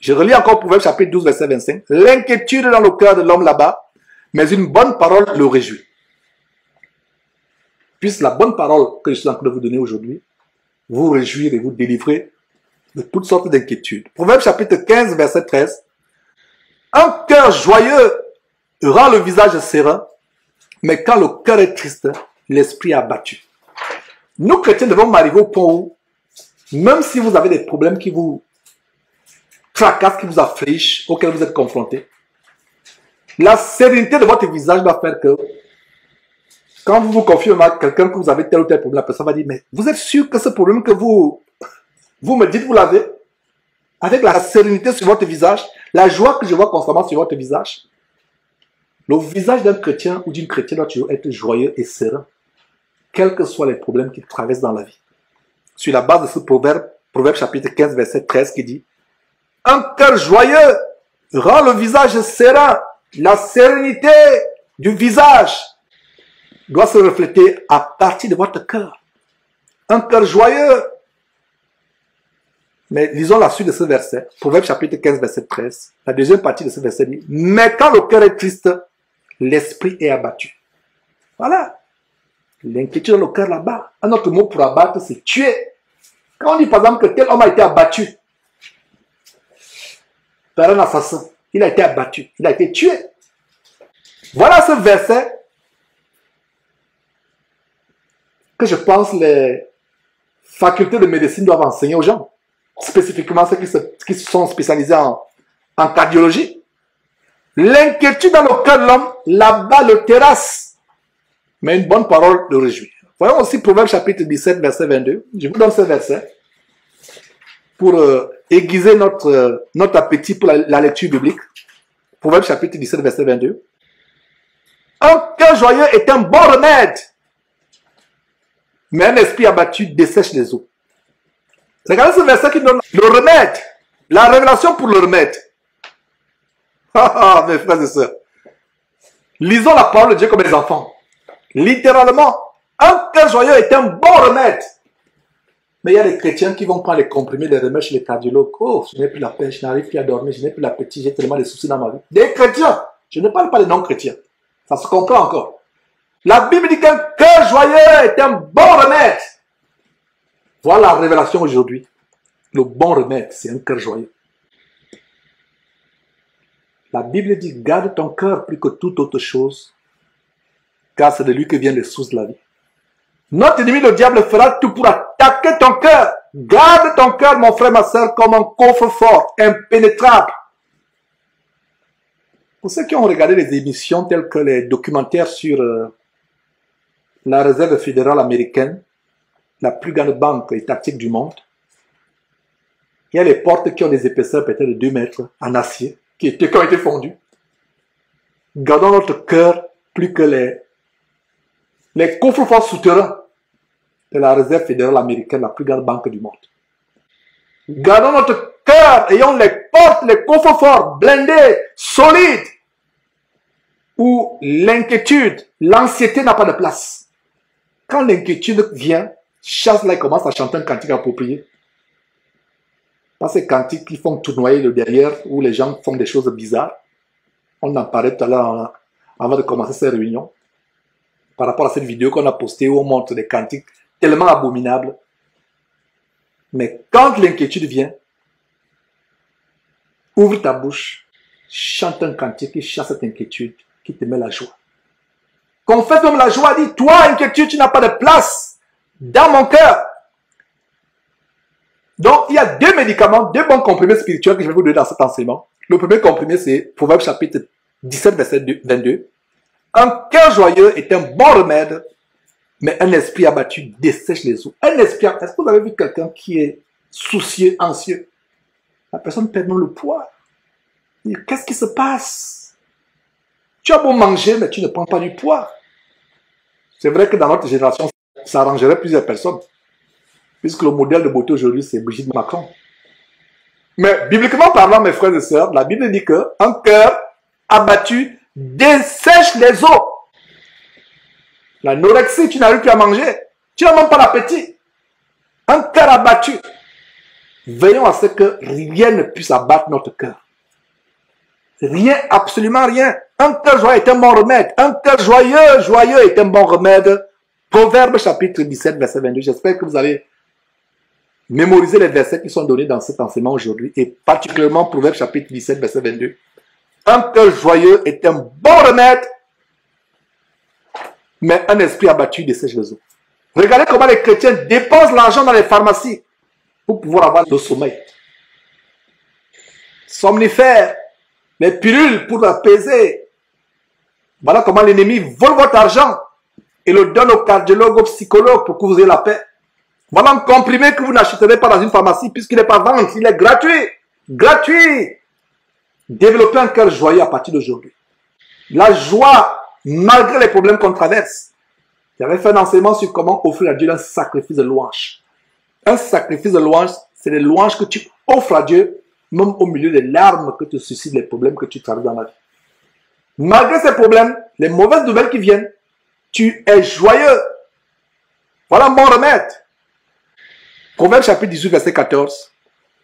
Je relis encore Proverbe chapitre 12, verset 25. L'inquiétude dans le cœur de l'homme là-bas, mais une bonne parole le réjouit. Puisse la bonne parole que je suis en train de vous donner aujourd'hui vous réjouir et vous délivrer de toutes sortes d'inquiétudes. Proverbe chapitre 15, verset 13. Un cœur joyeux rend le visage serein, mais quand le cœur est triste, l'esprit est abattu. Nous, chrétiens, devons arriver au point où, même si vous avez des problèmes qui vous tracassent, qui vous affligent, auxquels vous êtes confrontés, la sérénité de votre visage va faire que, quand vous vous confiez à quelqu'un que vous avez tel ou tel problème, la personne va dire, mais vous êtes sûr que ce problème que vous me dites, vous l'avez? Avec la sérénité sur votre visage, la joie que je vois constamment sur votre visage. Le visage d'un chrétien ou d'une chrétienne doit toujours être joyeux et serein, quels que soient les problèmes qu'il traverse dans la vie. Sur la base de ce proverbe chapitre 15, verset 13 qui dit, un cœur joyeux rend le visage serein. La sérénité du visage doit se refléter à partir de votre cœur. Un cœur joyeux Mais lisons la suite de ce verset. Proverbe chapitre 15, verset 13. La deuxième partie de ce verset dit, mais quand le cœur est triste, l'esprit est abattu. Voilà. L'inquiétude dans le cœur là-bas. Un autre mot pour abattre, c'est tuer. Quand on dit par exemple que tel homme a été abattu par un assassin, il a été abattu, il a été tué. Voilà ce verset que je pense les facultés de médecine doivent enseigner aux gens. Spécifiquement ceux qui sont spécialisés en cardiologie. L'inquiétude dans le cœur de l'homme, là-bas le terrasse. Mais une bonne parole le réjouit. Voyons aussi Proverbe chapitre 17, verset 22. Je vous donne ce verset pour aiguiser notre appétit pour la lecture biblique. Proverbe chapitre 17, verset 22. Un cœur joyeux est un bon remède, mais un esprit abattu dessèche les eaux. Regardez ce verset qui donne le remède, la révélation pour le remède. Mes frères et sœurs, lisons la parole de Dieu comme les enfants. Littéralement, un cœur joyeux est un bon remède. Mais il y a des chrétiens qui vont prendre les comprimés, les remèdes chez les cardiologues. Oh, je n'ai plus la paix, je n'arrive plus à dormir, je n'ai plus l'appétit, j'ai tellement de soucis dans ma vie. Des chrétiens, je ne parle pas des non-chrétiens. Ça se comprend encore. La Bible dit qu'un cœur joyeux est un bon remède. Voilà la révélation aujourd'hui. Le bon remède, c'est un cœur joyeux. La Bible dit, garde ton cœur plus que toute autre chose, car c'est de lui que viennent les sources de la vie. Notre ennemi, le diable, fera tout pour attaquer ton cœur. Garde ton cœur, mon frère, ma soeur, comme un coffre-fort, impénétrable. Pour ceux qui ont regardé les émissions telles que les documentaires sur la réserve fédérale américaine, la plus grande banque étatique du monde, il y a les portes qui ont des épaisseurs peut-être de 2 mètres en acier, qui ont été fondues. Gardons notre cœur plus que les coffres-forts souterrains de la réserve fédérale américaine, la plus grande banque du monde. Gardons notre cœur, ayons les portes, les coffres-forts blindés, solides, où l'inquiétude, l'anxiété n'a pas de place. Quand l'inquiétude vient, chasse-là commence à chanter un cantique approprié. Pas ces cantiques qui font tournoyer le derrière, où les gens font des choses bizarres. On en parlait tout à l'heure avant de commencer cette réunion. Par rapport à cette vidéo qu'on a postée où on montre des cantiques tellement abominables. Mais quand l'inquiétude vient, ouvre ta bouche, chante un cantique qui chasse cette inquiétude, qui te met la joie. Confesse même la joie, dit, toi inquiétude, tu n'as pas de place dans mon cœur. Donc, il y a 2 médicaments, 2 bons comprimés spirituels que je vais vous donner dans cet enseignement. Le premier comprimé, c'est Proverbe chapitre 17, verset 22. Un cœur joyeux est un bon remède, mais un esprit abattu dessèche les eaux. Un esprit, est-ce que vous avez vu quelqu'un qui est soucieux, anxieux? La personne perd même le poids. Qu'est-ce qui se passe? Tu as beau manger, mais tu ne prends pas du poids. C'est vrai que dans notre génération, ça arrangerait plusieurs personnes. Puisque le modèle de beauté aujourd'hui, c'est Brigitte Macron. Mais bibliquement parlant, mes frères et sœurs, la Bible dit qu'un cœur abattu dessèche les eaux. L'anorexie, tu n'arrives plus à manger. Tu n'as même pas l'appétit. Un cœur abattu. Veillons à ce que rien ne puisse abattre notre cœur. Rien, absolument rien. Un cœur joyeux est un bon remède. Un cœur joyeux est un bon remède. Proverbe chapitre 17, verset 22. J'espère que vous allez mémoriser les versets qui sont donnés dans cet enseignement aujourd'hui. Et particulièrement Proverbe chapitre 17, verset 22. Un cœur joyeux est un bon remède, mais un esprit abattu dessèche les eaux. Regardez comment les chrétiens dépensent l'argent dans les pharmacies pour pouvoir avoir le sommeil. Somnifères, les pilules pour apaiser. Voilà comment l'ennemi vole votre argent et le donne au cardiologue, au psychologue pour que vous ayez la paix. Voilà un comprimé que vous n'achèterez pas dans une pharmacie puisqu'il n'est pas vendu, il est gratuit. Gratuit. Développer un cœur joyeux à partir d'aujourd'hui. La joie, malgré les problèmes qu'on traverse. J'avais fait un enseignement sur comment offrir à Dieu un sacrifice de louange. Un sacrifice de louange, c'est les louanges que tu offres à Dieu, même au milieu des larmes que te suscitent les problèmes que tu traverses dans la vie. Malgré ces problèmes, les mauvaises nouvelles qui viennent, tu es joyeux. Voilà mon remède. Proverbe chapitre 18, verset 14.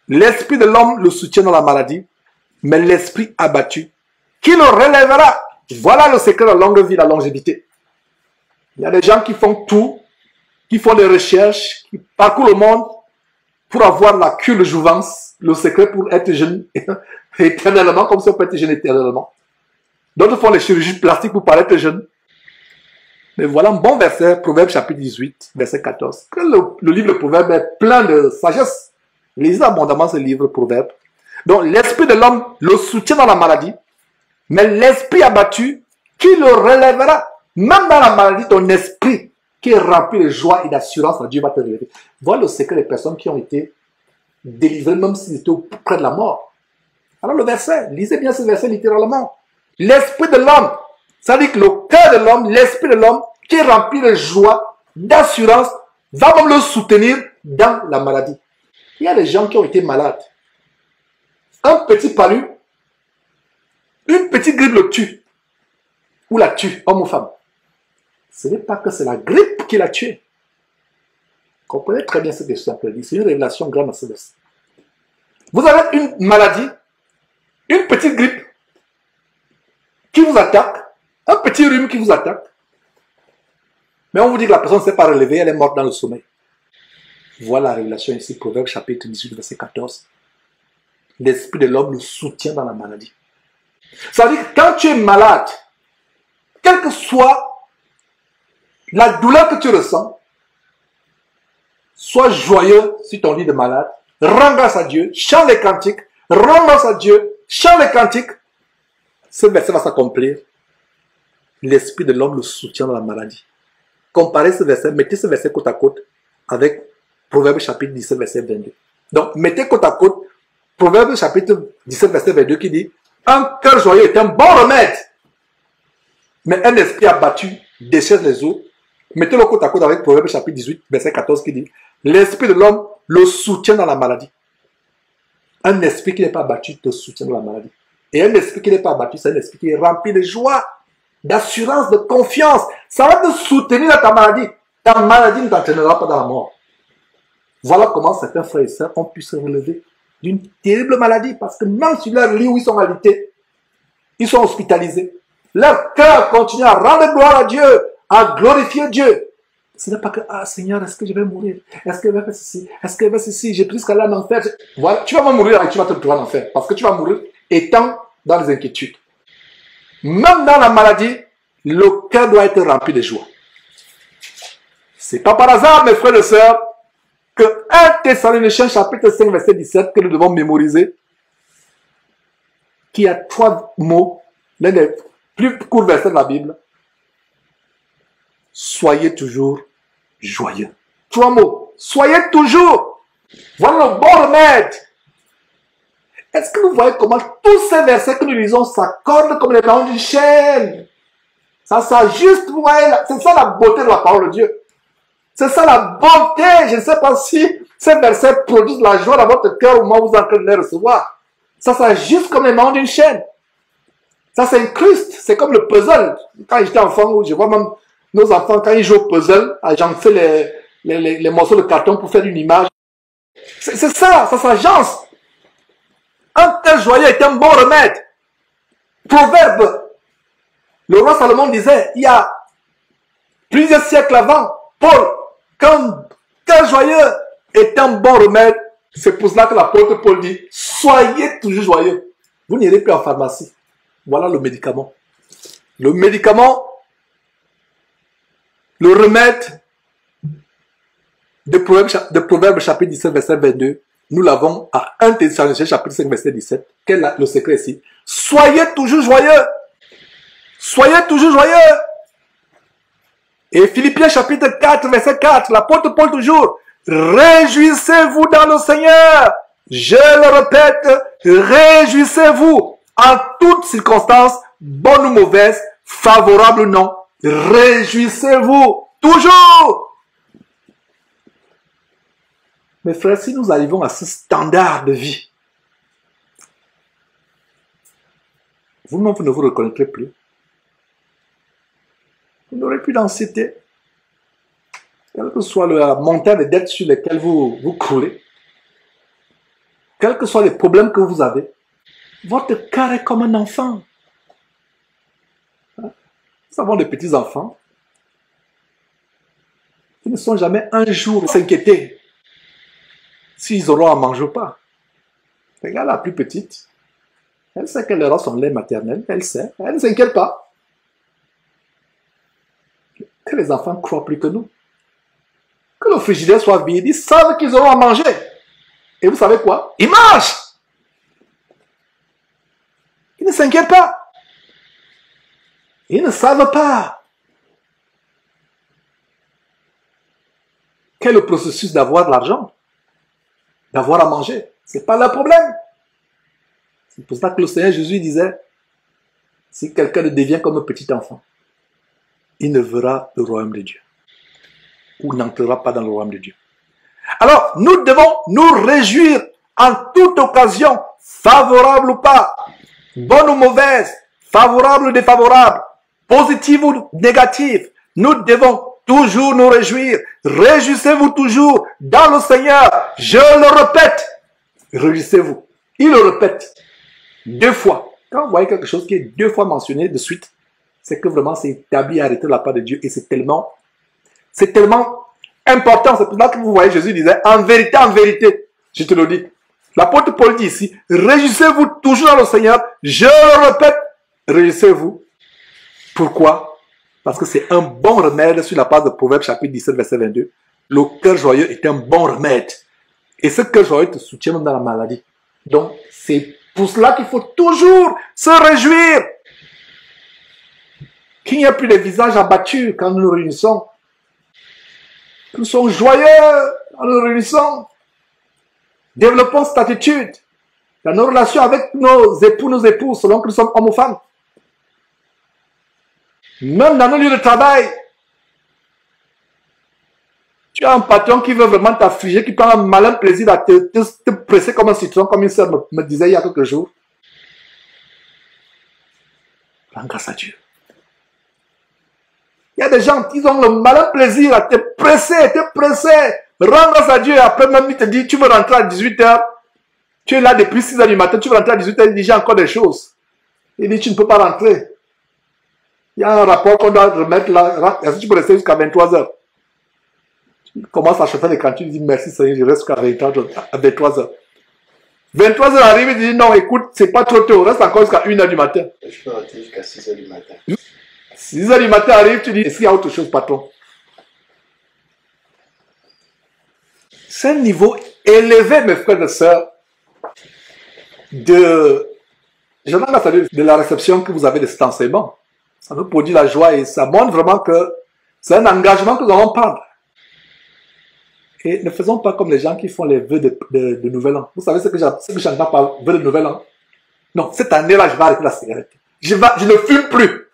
L'esprit de l'homme le soutient dans la maladie, mais l'esprit abattu, qui le relèvera? Voilà le secret de la longue vie, la longévité. Il y a des gens qui font tout, qui font des recherches, qui parcourent le monde pour avoir la cure de jouvence, le secret pour être jeune éternellement, comme si on peut être jeune éternellement. D'autres font les chirurgies plastiques pour paraître jeune. Mais voilà un bon verset, Proverbe chapitre 18, verset 14. Que le livre de Proverbe est plein de sagesse. Lisez abondamment ce livre de Proverbe. Donc l'esprit de l'homme le soutient dans la maladie, mais l'esprit abattu, qui le relèvera? Même dans la maladie, ton esprit qui est rempli de joie et d'assurance, Dieu va te relever. Voilà le secret des personnes qui ont été délivrées, même s'ils étaient près de la mort. Alors le verset, lisez bien ce verset littéralement. L'esprit de l'homme, ça dit que le cœur de l'homme, l'esprit de l'homme, qui est rempli de joie, d'assurance, va même le soutenir dans la maladie. Il y a des gens qui ont été malades. Un petit palu, une petite grippe le tue. Ou la tue, homme ou femme. Ce n'est pas que c'est la grippe qui l'a tué. Comprenez très bien ce que je suis en train de dire. C'est une révélation grande à ce verset. Vous avez une maladie, une petite grippe qui vous attaque, un petit rhume qui vous attaque, mais on vous dit que la personne ne s'est pas relevée, elle est morte dans le sommeil. Voilà la révélation ici, Proverbe chapitre 18, verset 14. L'esprit de l'homme le soutient dans la maladie. Ça veut dire que quand tu es malade, quelle que soit la douleur que tu ressens, sois joyeux sur ton lit de malade, rends grâce à Dieu, chante les cantiques, rends grâce à Dieu, chante les cantiques. Ce verset va s'accomplir. L'esprit de l'homme le soutient dans la maladie. Comparez ce verset, mettez ce verset côte à côte avec Proverbe chapitre 17, verset 22. Donc, mettez côte à côte Proverbe chapitre 17, verset 22 qui dit un cœur joyeux est un bon remède, mais un esprit abattu déchaîne les eaux. Mettez-le côte à côte avec Proverbe chapitre 18, verset 14 qui dit l'esprit de l'homme le soutient dans la maladie. Un esprit qui n'est pas abattu te soutient dans la maladie. Et un esprit qui n'est pas abattu, c'est un esprit qui est rempli de joie, d'assurance, de confiance. Ça va te soutenir dans ta maladie. Ta maladie ne t'entraînera pas dans la mort. Voilà comment certains frères et sœurs ont pu se relever d'une terrible maladie. Parce que même sur leur lit où ils sont alités, ils sont hospitalisés. Leur cœur continue à rendre gloire à Dieu, à glorifier Dieu. Ce n'est pas que, ah Seigneur, est-ce que je vais mourir? Est-ce que je vais faire ceci? Est-ce que je vais faire ceci? J'ai pris ce qu'elle a en enfer. Voilà, tu vas pas mourir et tu vas te retrouver en enfer. Parce que tu vas mourir étant dans les inquiétudes. Même dans la maladie, le cœur doit être rempli de joie. C'est pas par hasard, mes frères et sœurs, que 1 Thessaloniciens chapitre 5, verset 17, que nous devons mémoriser, qui a 3 mots, l'un des plus courts versets de la Bible. Soyez toujours joyeux. 3 mots. Soyez toujours. Voilà le bon remède. Est-ce que vous voyez comment tous ces versets que nous lisons s'accordent comme les maillons d'une chaîne? Ça s'ajuste, vous voyez, c'est ça la beauté de la parole de Dieu. C'est ça la bonté. Je ne sais pas si ces versets produisent la joie dans votre cœur au moment où vous êtes en train de les recevoir. Ça s'ajuste comme les maillons d'une chaîne. Ça s'incruste. C'est comme le puzzle. Quand j'étais enfant, je vois même nos enfants, quand ils jouent au puzzle, j'en fais les morceaux de carton pour faire une image. C'est ça, ça s'agence. Un tel joyeux est un bon remède. Proverbe. Le roi Salomon disait, il y a plusieurs siècles avant, Paul, quand tel joyeux est un bon remède, c'est pour cela que l'apôtre Paul dit, soyez toujours joyeux. Vous n'irez plus en pharmacie. Voilà le médicament. Le médicament, le remède de Proverbe chapitre 17, verset 22, nous l'avons à 1 Thessaloniciens chapitre 5, verset 17. Quel est le secret ici? Soyez toujours joyeux. Soyez toujours joyeux. Et Philippiens chapitre 4, verset 4, l'apôtre Paul toujours. Réjouissez-vous dans le Seigneur. Je le répète, réjouissez-vous en toutes circonstances, bonnes ou mauvaises, favorables ou non. Réjouissez-vous toujours. Mes frères, si nous arrivons à ce standard de vie, vous-même, vous ne vous reconnaîtrez plus. Vous n'aurez plus d'anxiété. Quelle que soit la montagne de dettes sur lesquelles vous croulez. quels que soient les problèmes que vous avez, votre cœur est comme un enfant. Nous avons des petits-enfants. Ils ne sont jamais un jour s'inquiéter s'ils auront à manger ou pas. Regarde la plus petite. Elle sait qu'elle aura son lait maternel. Elle sait. Elle ne s'inquiète pas. Que les enfants croient plus que nous. Que le frigidaire soit vide. Ils savent qu'ils auront à manger. Et vous savez quoi? Ils mangent. Ils ne s'inquiètent pas. Ils ne savent pas. Quel est le processus d'avoir de l'argent? D'avoir à manger. Ce n'est pas leur problème. C'est pour ça que le Seigneur Jésus disait, si quelqu'un devient comme un petit enfant, il ne verra le royaume de Dieu. Ou n'entrera pas dans le royaume de Dieu. Alors, nous devons nous réjouir en toute occasion, favorable ou pas, bonne ou mauvaise, favorable ou défavorable, positive ou négative. Nous devons toujours nous réjouir. Réjouissez-vous toujours dans le Seigneur. Je le répète. Réjouissez-vous. Il le répète 2 fois. Quand vous voyez quelque chose qui est 2 fois mentionné de suite, c'est que vraiment c'est établi et arrêté de la part de Dieu. Et c'est tellement important. C'est pour ça que vous voyez Jésus disait, en vérité, je te le dis. L'apôtre Paul dit ici, réjouissez-vous toujours dans le Seigneur. Je le répète, réjouissez-vous. Pourquoi? Parce que c'est un bon remède sur la base de Proverbes chapitre 17, verset 22. Le cœur joyeux est un bon remède. Et ce cœur joyeux te soutient même dans la maladie. Donc, c'est pour cela qu'il faut toujours se réjouir. Qu'il n'y ait plus de visages abattus quand nous nous réunissons. Nous sommes joyeux quand nous nous réunissons. Développons cette attitude dans nos relations avec nos époux, nos épouses, selon que nous sommes hommes ou femmes. Même dans nos lieux de travail. Tu as un patron qui veut vraiment t'affliger, qui prend un malin plaisir à te presser comme un citron, comme une sœur me disait il y a quelques jours. Rends grâce à Dieu. Il y a des gens qui ont le malin plaisir à te presser. Rends grâce à Dieu. Et après même, il te dit, tu veux rentrer à 18 h. Tu es là depuis 6 h du matin, tu veux rentrer à 18 h, il dit, j'ai encore des choses. Il dit, tu ne peux pas rentrer. Il y a un rapport qu'on doit remettre là. Est-ce que tu peux rester jusqu'à 23 h? Tu commences à chauffer les cantines, tu dis, merci Seigneur, je reste jusqu'à 23 h. 23 h arrive, il dit, non, écoute, c'est pas trop tôt, reste encore jusqu'à 1 h du matin. Je peux rester jusqu'à 6 h du matin. 6 h du matin arrive, tu dis, est-ce qu'il y a autre chose, patron? C'est un niveau élevé, mes frères et sœurs, de la réception que vous avez de cet enseignement. Ça nous produit la joie et ça montre vraiment que c'est un engagement que nous allons prendre. Et ne faisons pas comme les gens qui font les vœux de Nouvel An. Vous savez ce que j'entends par vœux de Nouvel An? Non, cette année-là, je vais arrêter la cigarette. Je ne fume plus.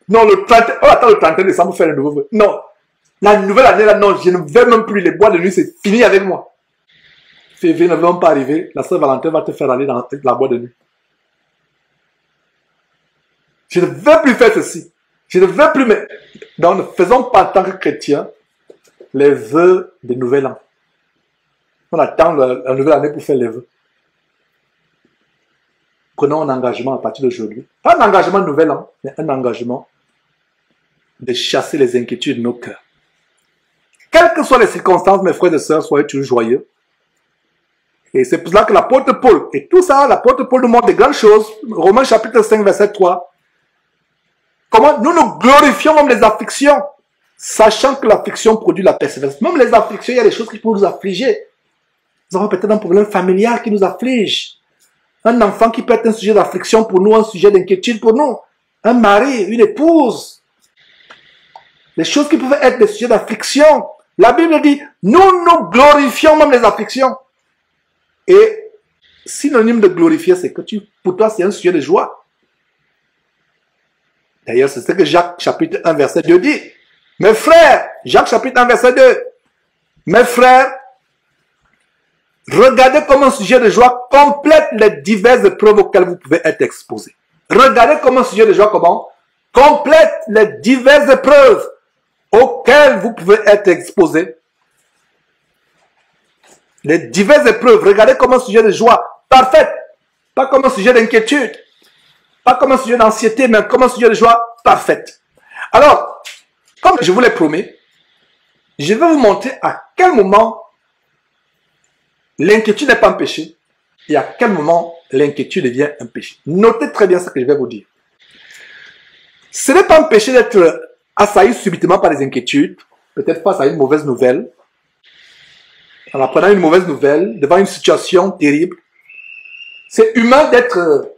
Non, le 31 décembre, faire le nouveau vœu. Non, la nouvelle année, là, non, je ne vais même plus. Les boîtes de nuit, c'est fini avec moi. Février ne va même pas arriver. La sœur Valentin va te faire aller dans la boîte de nuit. Je ne veux plus faire ceci. Je ne veux plus, mais donc ne faisons pas en tant que chrétiens les vœux de Nouvel An. On attend la nouvelle année pour faire les vœux. Prenons un engagement à partir d'aujourd'hui. Pas un engagement de Nouvel An, mais un engagement de chasser les inquiétudes de nos cœurs. Quelles que soient les circonstances, mes frères et sœurs, soyez toujours joyeux. Et c'est pour cela que l'apôtre Paul, et tout ça, l'apôtre Paul nous montre des grandes choses. Romains chapitre 5, verset 3. Comment nous nous glorifions même les afflictions, sachant que l'affliction produit la persévérance. Même les afflictions, il y a des choses qui peuvent nous affliger. Nous avons peut-être un problème familial qui nous afflige. Un enfant qui peut être un sujet d'affliction pour nous, un sujet d'inquiétude pour nous. Un mari, une épouse. Les choses qui peuvent être des sujets d'affliction. La Bible dit, nous nous glorifions même les afflictions. Et synonyme de glorifier, c'est que pour toi, c'est un sujet de joie. D'ailleurs, c'est ce que Jacques chapitre 1, verset 2 dit. Mes frères, Jacques chapitre 1, verset 2. Mes frères, regardez comme un sujet de joie complète les diverses épreuves auxquelles vous pouvez être exposés. Regardez comme un sujet de joie comment? Complète les diverses épreuves auxquelles vous pouvez être exposés. les diverses épreuves, regardez comme un sujet de joie parfaite, pas comme un sujet d'inquiétude, pas comme un sujet d'anxiété, mais comme un sujet de joie parfaite. Alors, comme je vous l'ai promis, je vais vous montrer à quel moment l'inquiétude n'est pas un péché et à quel moment l'inquiétude devient un péché. Notez très bien ce que je vais vous dire. Ce n'est pas un péché d'être assailli subitement par des inquiétudes, peut-être face à une mauvaise nouvelle, en apprenant une mauvaise nouvelle, devant une situation terrible. C'est humain d'être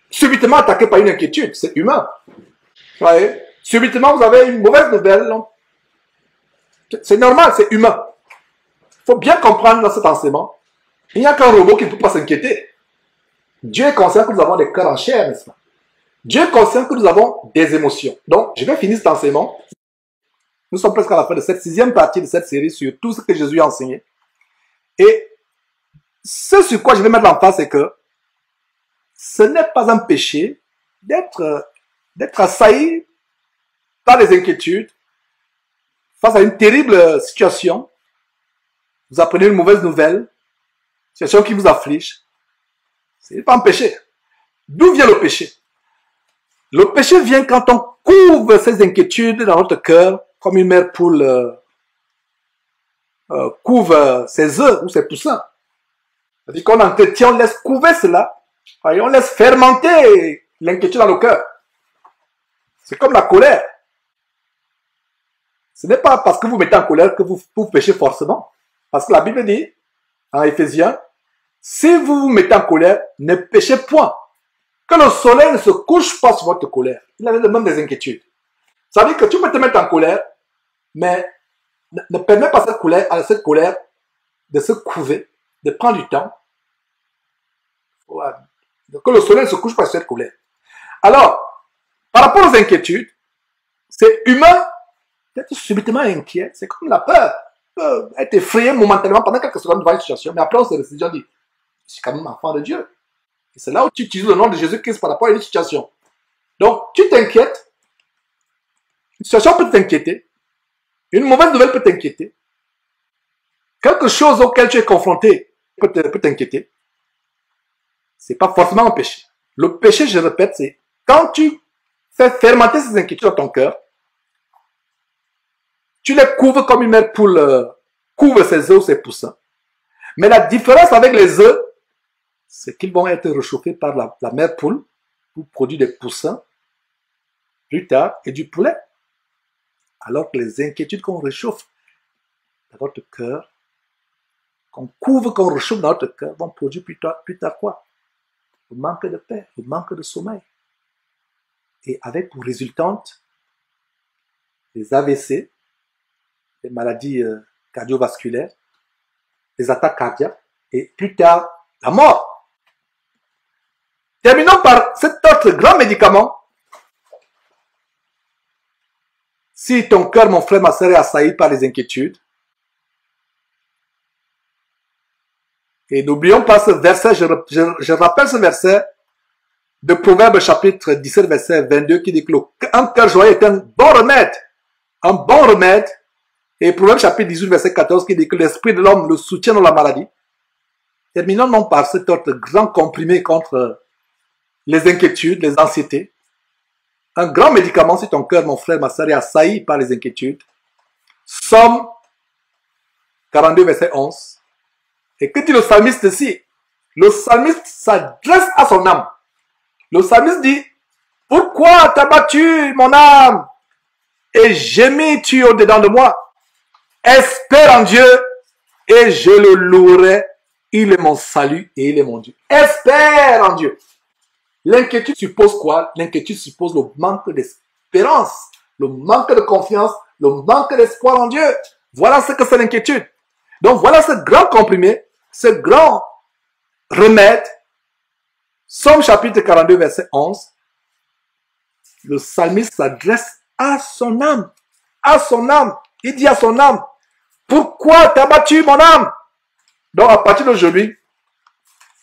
subitement attaqué par une inquiétude, c'est humain. Vous voyez? Subitement, vous avez une mauvaise nouvelle. C'est normal, c'est humain. Il faut bien comprendre dans cet enseignement. Il n'y a qu'un robot qui ne peut pas s'inquiéter. Dieu est conscient que nous avons des cœurs en chair, n'est-ce pas? Dieu est conscient que nous avons des émotions. Donc, je vais finir cet enseignement. Nous sommes presque à la fin de cette 6e partie de cette série sur tout ce que Jésus a enseigné. Et ce sur quoi je vais mettre l'emphase, c'est que ce n'est pas un péché d'être assailli par des inquiétudes face à une terrible situation. Vous apprenez une mauvaise nouvelle, situation qui vous afflige. Ce n'est pas un péché. D'où vient le péché? Le péché vient quand on couvre ces inquiétudes dans notre cœur, comme une mère poule couvre ses œufs ou ses poussins. C'est-à-dire qu'on entretient, on laisse couver cela, et on laisse fermenter l'inquiétude dans le cœur. C'est comme la colère. Ce n'est pas parce que vous mettez en colère que vous péchez forcément. Parce que la Bible dit, en Éphésiens, si vous vous mettez en colère, ne péchez point. Que le soleil ne se couche pas sur votre colère. Il a même des inquiétudes. Ça veut dire que tu peux te mettre en colère, mais ne permets pas à cette colère de se couver, de prendre du temps. Voilà. Que le soleil ne se couche pas sur cette colère. Alors, par rapport aux inquiétudes, c'est humain d'être subitement inquiet. C'est comme la peur. On peut être effrayé momentanément pendant quelques secondes devant une situation, mais après on se décide, on dit, je suis quand même enfant de Dieu. Et c'est là où tu utilises le nom de Jésus-Christ par rapport à une situation. Donc, tu t'inquiètes. Une situation peut t'inquiéter. Une mauvaise nouvelle peut t'inquiéter. Quelque chose auquel tu es confronté peut t'inquiéter. C'est pas forcément un péché. Le péché, je répète, c'est quand tu fais fermenter ces inquiétudes dans ton cœur, tu les couvres comme une mère poule couvre ses œufs ou ses poussins. Mais la différence avec les œufs, c'est qu'ils vont être réchauffés par la mère poule pour produire des poussins plus tard et du poulet. Alors que les inquiétudes qu'on réchauffe dans notre cœur, qu'on couvre, qu'on réchauffe dans notre cœur, vont produire plus tard quoi? Le manque de paix, le manque de sommeil. Et avec pour résultante les AVC, les maladies cardiovasculaires, les attaques cardiaques et plus tard la mort. Terminons par cet autre grand médicament. Si ton cœur, mon frère, ma soeur, est assailli par les inquiétudes, et n'oublions pas ce verset, je rappelle ce verset de Proverbes chapitre 17, verset 22, qui dit que un cœur joyeux est un bon remède. Un bon remède. Et Proverbes chapitre 18, verset 14, qui dit que l'esprit de l'homme le soutient dans la maladie. Terminons non par cet autre grand comprimé contre les inquiétudes, les anxiétés. Un grand médicament si ton cœur, mon frère, ma soeur, est assailli par les inquiétudes. Somme 42, verset 11. Et que dit le psalmiste ici? Le psalmiste s'adresse à son âme. Le psalmiste dit, pourquoi t'as battu mon âme et gémis-tu au-dedans de moi? Espère en Dieu et je le louerai. Il est mon salut et il est mon Dieu. Espère en Dieu. L'inquiétude suppose quoi? L'inquiétude suppose le manque d'espérance, le manque de confiance, le manque d'espoir en Dieu. Voilà ce que c'est l'inquiétude. Donc voilà ce grand comprimé, ce grand remède. Somme chapitre 42, verset 11. Le psalmiste s'adresse à son âme. À son âme. Il dit à son âme, pourquoi t'as battu mon âme? Donc à partir d'aujourd'hui,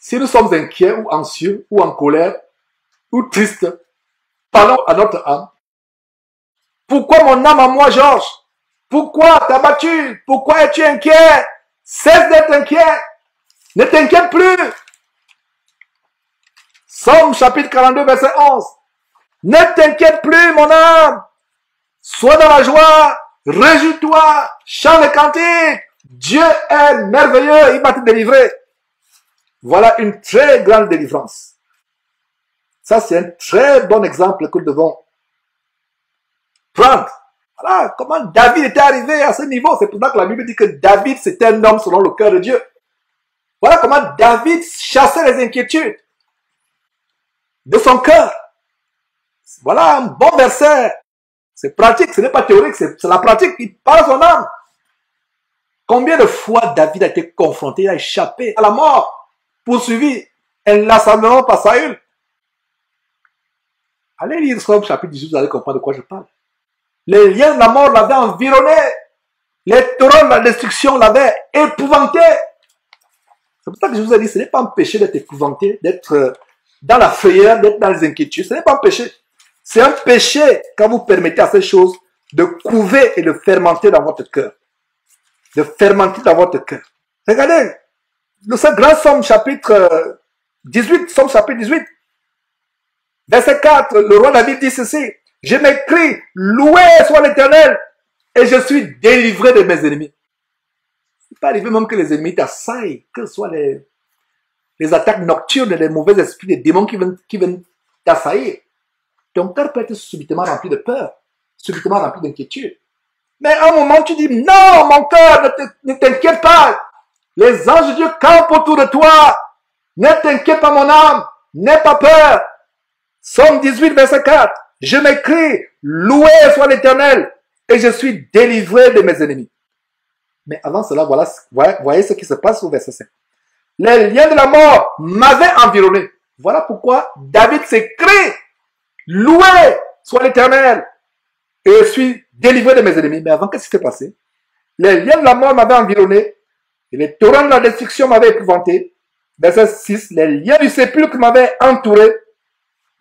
si nous sommes inquiets ou anxieux ou en colère ou tristes, parlons à notre âme. Pourquoi mon âme à moi, Georges? Pourquoi t'as battu? Pourquoi es-tu inquiet? Cesse d'être inquiet. Ne t'inquiète plus. Somme chapitre 42, verset 11. Ne t'inquiète plus, mon âme. Sois dans la joie. Réjouis-toi. Chante les cantiques. Dieu est merveilleux. Il va te délivrer. Voilà une très grande délivrance. Ça, c'est un très bon exemple que nous devons prendre. Voilà comment David était arrivé à ce niveau. C'est pour ça que la Bible dit que David, c'était un homme selon le cœur de Dieu. Voilà comment David chassait les inquiétudes de son cœur. Voilà un bon verset. C'est pratique, ce n'est pas théorique, c'est la pratique. Il parle à son âme. Combien de fois David a été confronté, il a échappé à la mort, poursuivi inlassablement par Saül. Allez lire Somme chapitre 18, vous allez comprendre de quoi je parle. Les liens de la mort l'avaient environné. Les torrents de la destruction l'avaient épouvanté. C'est pour ça que je vous ai dit, ce n'est pas un péché d'être épouvanté, d'être dans la frayeur, d'être dans les inquiétudes. Ce n'est pas un péché. C'est un péché quand vous permettez à ces choses de couver et de fermenter dans votre cœur. De fermenter dans votre cœur. Regardez, ce grand Somme chapitre 18, Somme chapitre 18, verset 4, le roi David dit ceci. Je m'écris, loué soit l'Éternel, et je suis délivré de mes ennemis. Il n'est pas arrivé même que les ennemis t'assaillent, que ce soit les attaques nocturnes, les mauvais esprits, les démons qui viennent t'assaillir. Ton cœur peut être subitement rempli de peur, subitement rempli d'inquiétude. Mais à un moment, tu dis, non, mon cœur, ne t'inquiète pas. Les anges de Dieu campent autour de toi. Ne t'inquiète pas, mon âme. N'aie pas peur. Somme 18, verset 4. Je m'écris, loué soit l'Éternel, et je suis délivré de mes ennemis. Mais avant cela, voyez ce qui se passe au verset 5. Les liens de la mort m'avaient environné. Voilà pourquoi David s'écrit, loué soit l'Éternel, et je suis délivré de mes ennemis. Mais avant, qu'est-ce qui s'est passé? Les liens de la mort m'avaient environné, et les torrents de la destruction m'avaient épouvanté. Verset 6, les liens du sépulcre m'avaient entouré,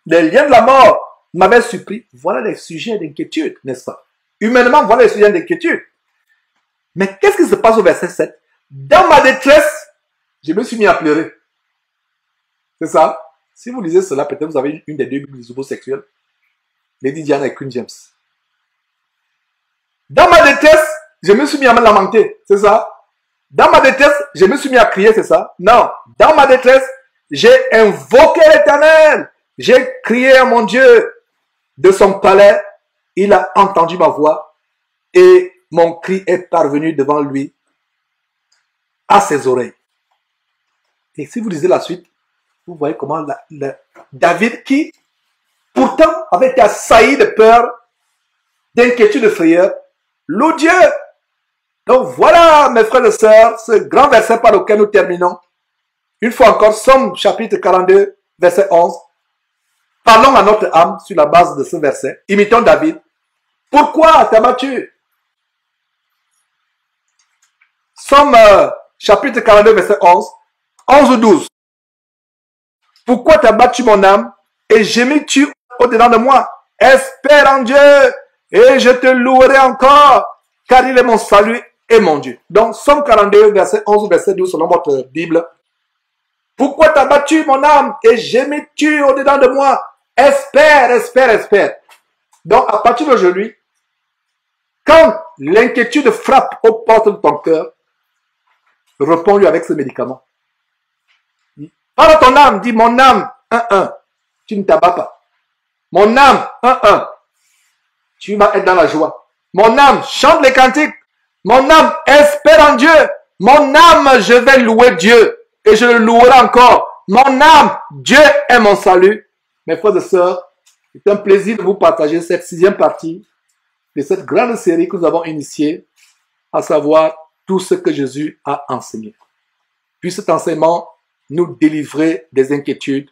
les liens de la mort m'avaient surpris. Voilà les sujets d'inquiétude, n'est-ce pas? Humainement, voilà les sujets d'inquiétude. Mais qu'est-ce qui se passe au verset 7? Dans ma détresse, je me suis mis à pleurer. C'est ça? Si vous lisez cela, peut-être vous avez une des deux Bibles homosexuelles. Lady Diana et Queen James. Dans ma détresse, je me suis mis à me lamenter. C'est ça? Dans ma détresse, je me suis mis à crier. C'est ça? Non. Dans ma détresse, j'ai invoqué l'Éternel. J'ai crié à mon Dieu de son palais. Il a entendu ma voix et mon cri est parvenu devant lui à ses oreilles. Et si vous lisez la suite, vous voyez comment David, qui pourtant avait été assailli de peur, d'inquiétude, de frayeur, loue Dieu. Donc voilà, mes frères et sœurs, ce grand verset par lequel nous terminons. Une fois encore, Somme chapitre 42, verset 11. Parlons à notre âme sur la base de ce verset. Imitons David. Pourquoi t'as battu? Somme chapitre 42, verset 11. 11 ou 12. Pourquoi t'as battu mon âme et gémis-tu au-dedans de moi? Espère en Dieu et je te louerai encore, car il est mon salut et mon Dieu. Donc, Somme 42, verset 11 ou verset 12 selon votre Bible. Pourquoi t'as battu mon âme et gémis-tu au-dedans de moi? Espère, espère, espère. Donc, à partir d'aujourd'hui, quand l'inquiétude frappe aux portes de ton cœur, réponds-lui avec ce médicament. Parle à ton âme, dis mon âme, 1-1, tu ne t'abats pas. Mon âme, 1-1, tu vas être dans la joie. Mon âme, chante les cantiques. Mon âme, espère en Dieu. Mon âme, je vais louer Dieu et je le louerai encore. Mon âme, Dieu est mon salut. Mes frères et sœurs, c'est un plaisir de vous partager cette 6e partie de cette grande série que nous avons initiée, à savoir tout ce que Jésus a enseigné. Puis cet enseignement nous délivrer des inquiétudes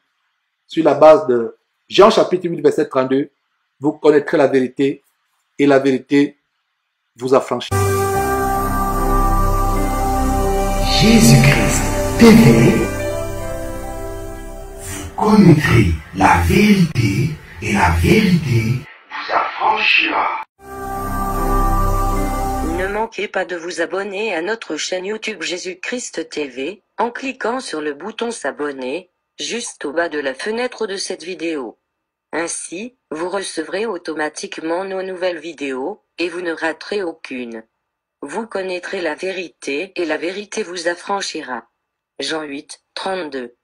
sur la base de Jean chapitre 8, verset 32. Vous connaîtrez la vérité et la vérité vous affranchira. Jésus-Christ TV. Vous connaîtrez la vérité et la vérité vous affranchira. Ne manquez pas de vous abonner à notre chaîne YouTube Jésus-Christ TV, en cliquant sur le bouton s'abonner, juste au bas de la fenêtre de cette vidéo. Ainsi, vous recevrez automatiquement nos nouvelles vidéos, et vous ne raterez aucune. Vous connaîtrez la vérité et la vérité vous affranchira. Jean 8, 32.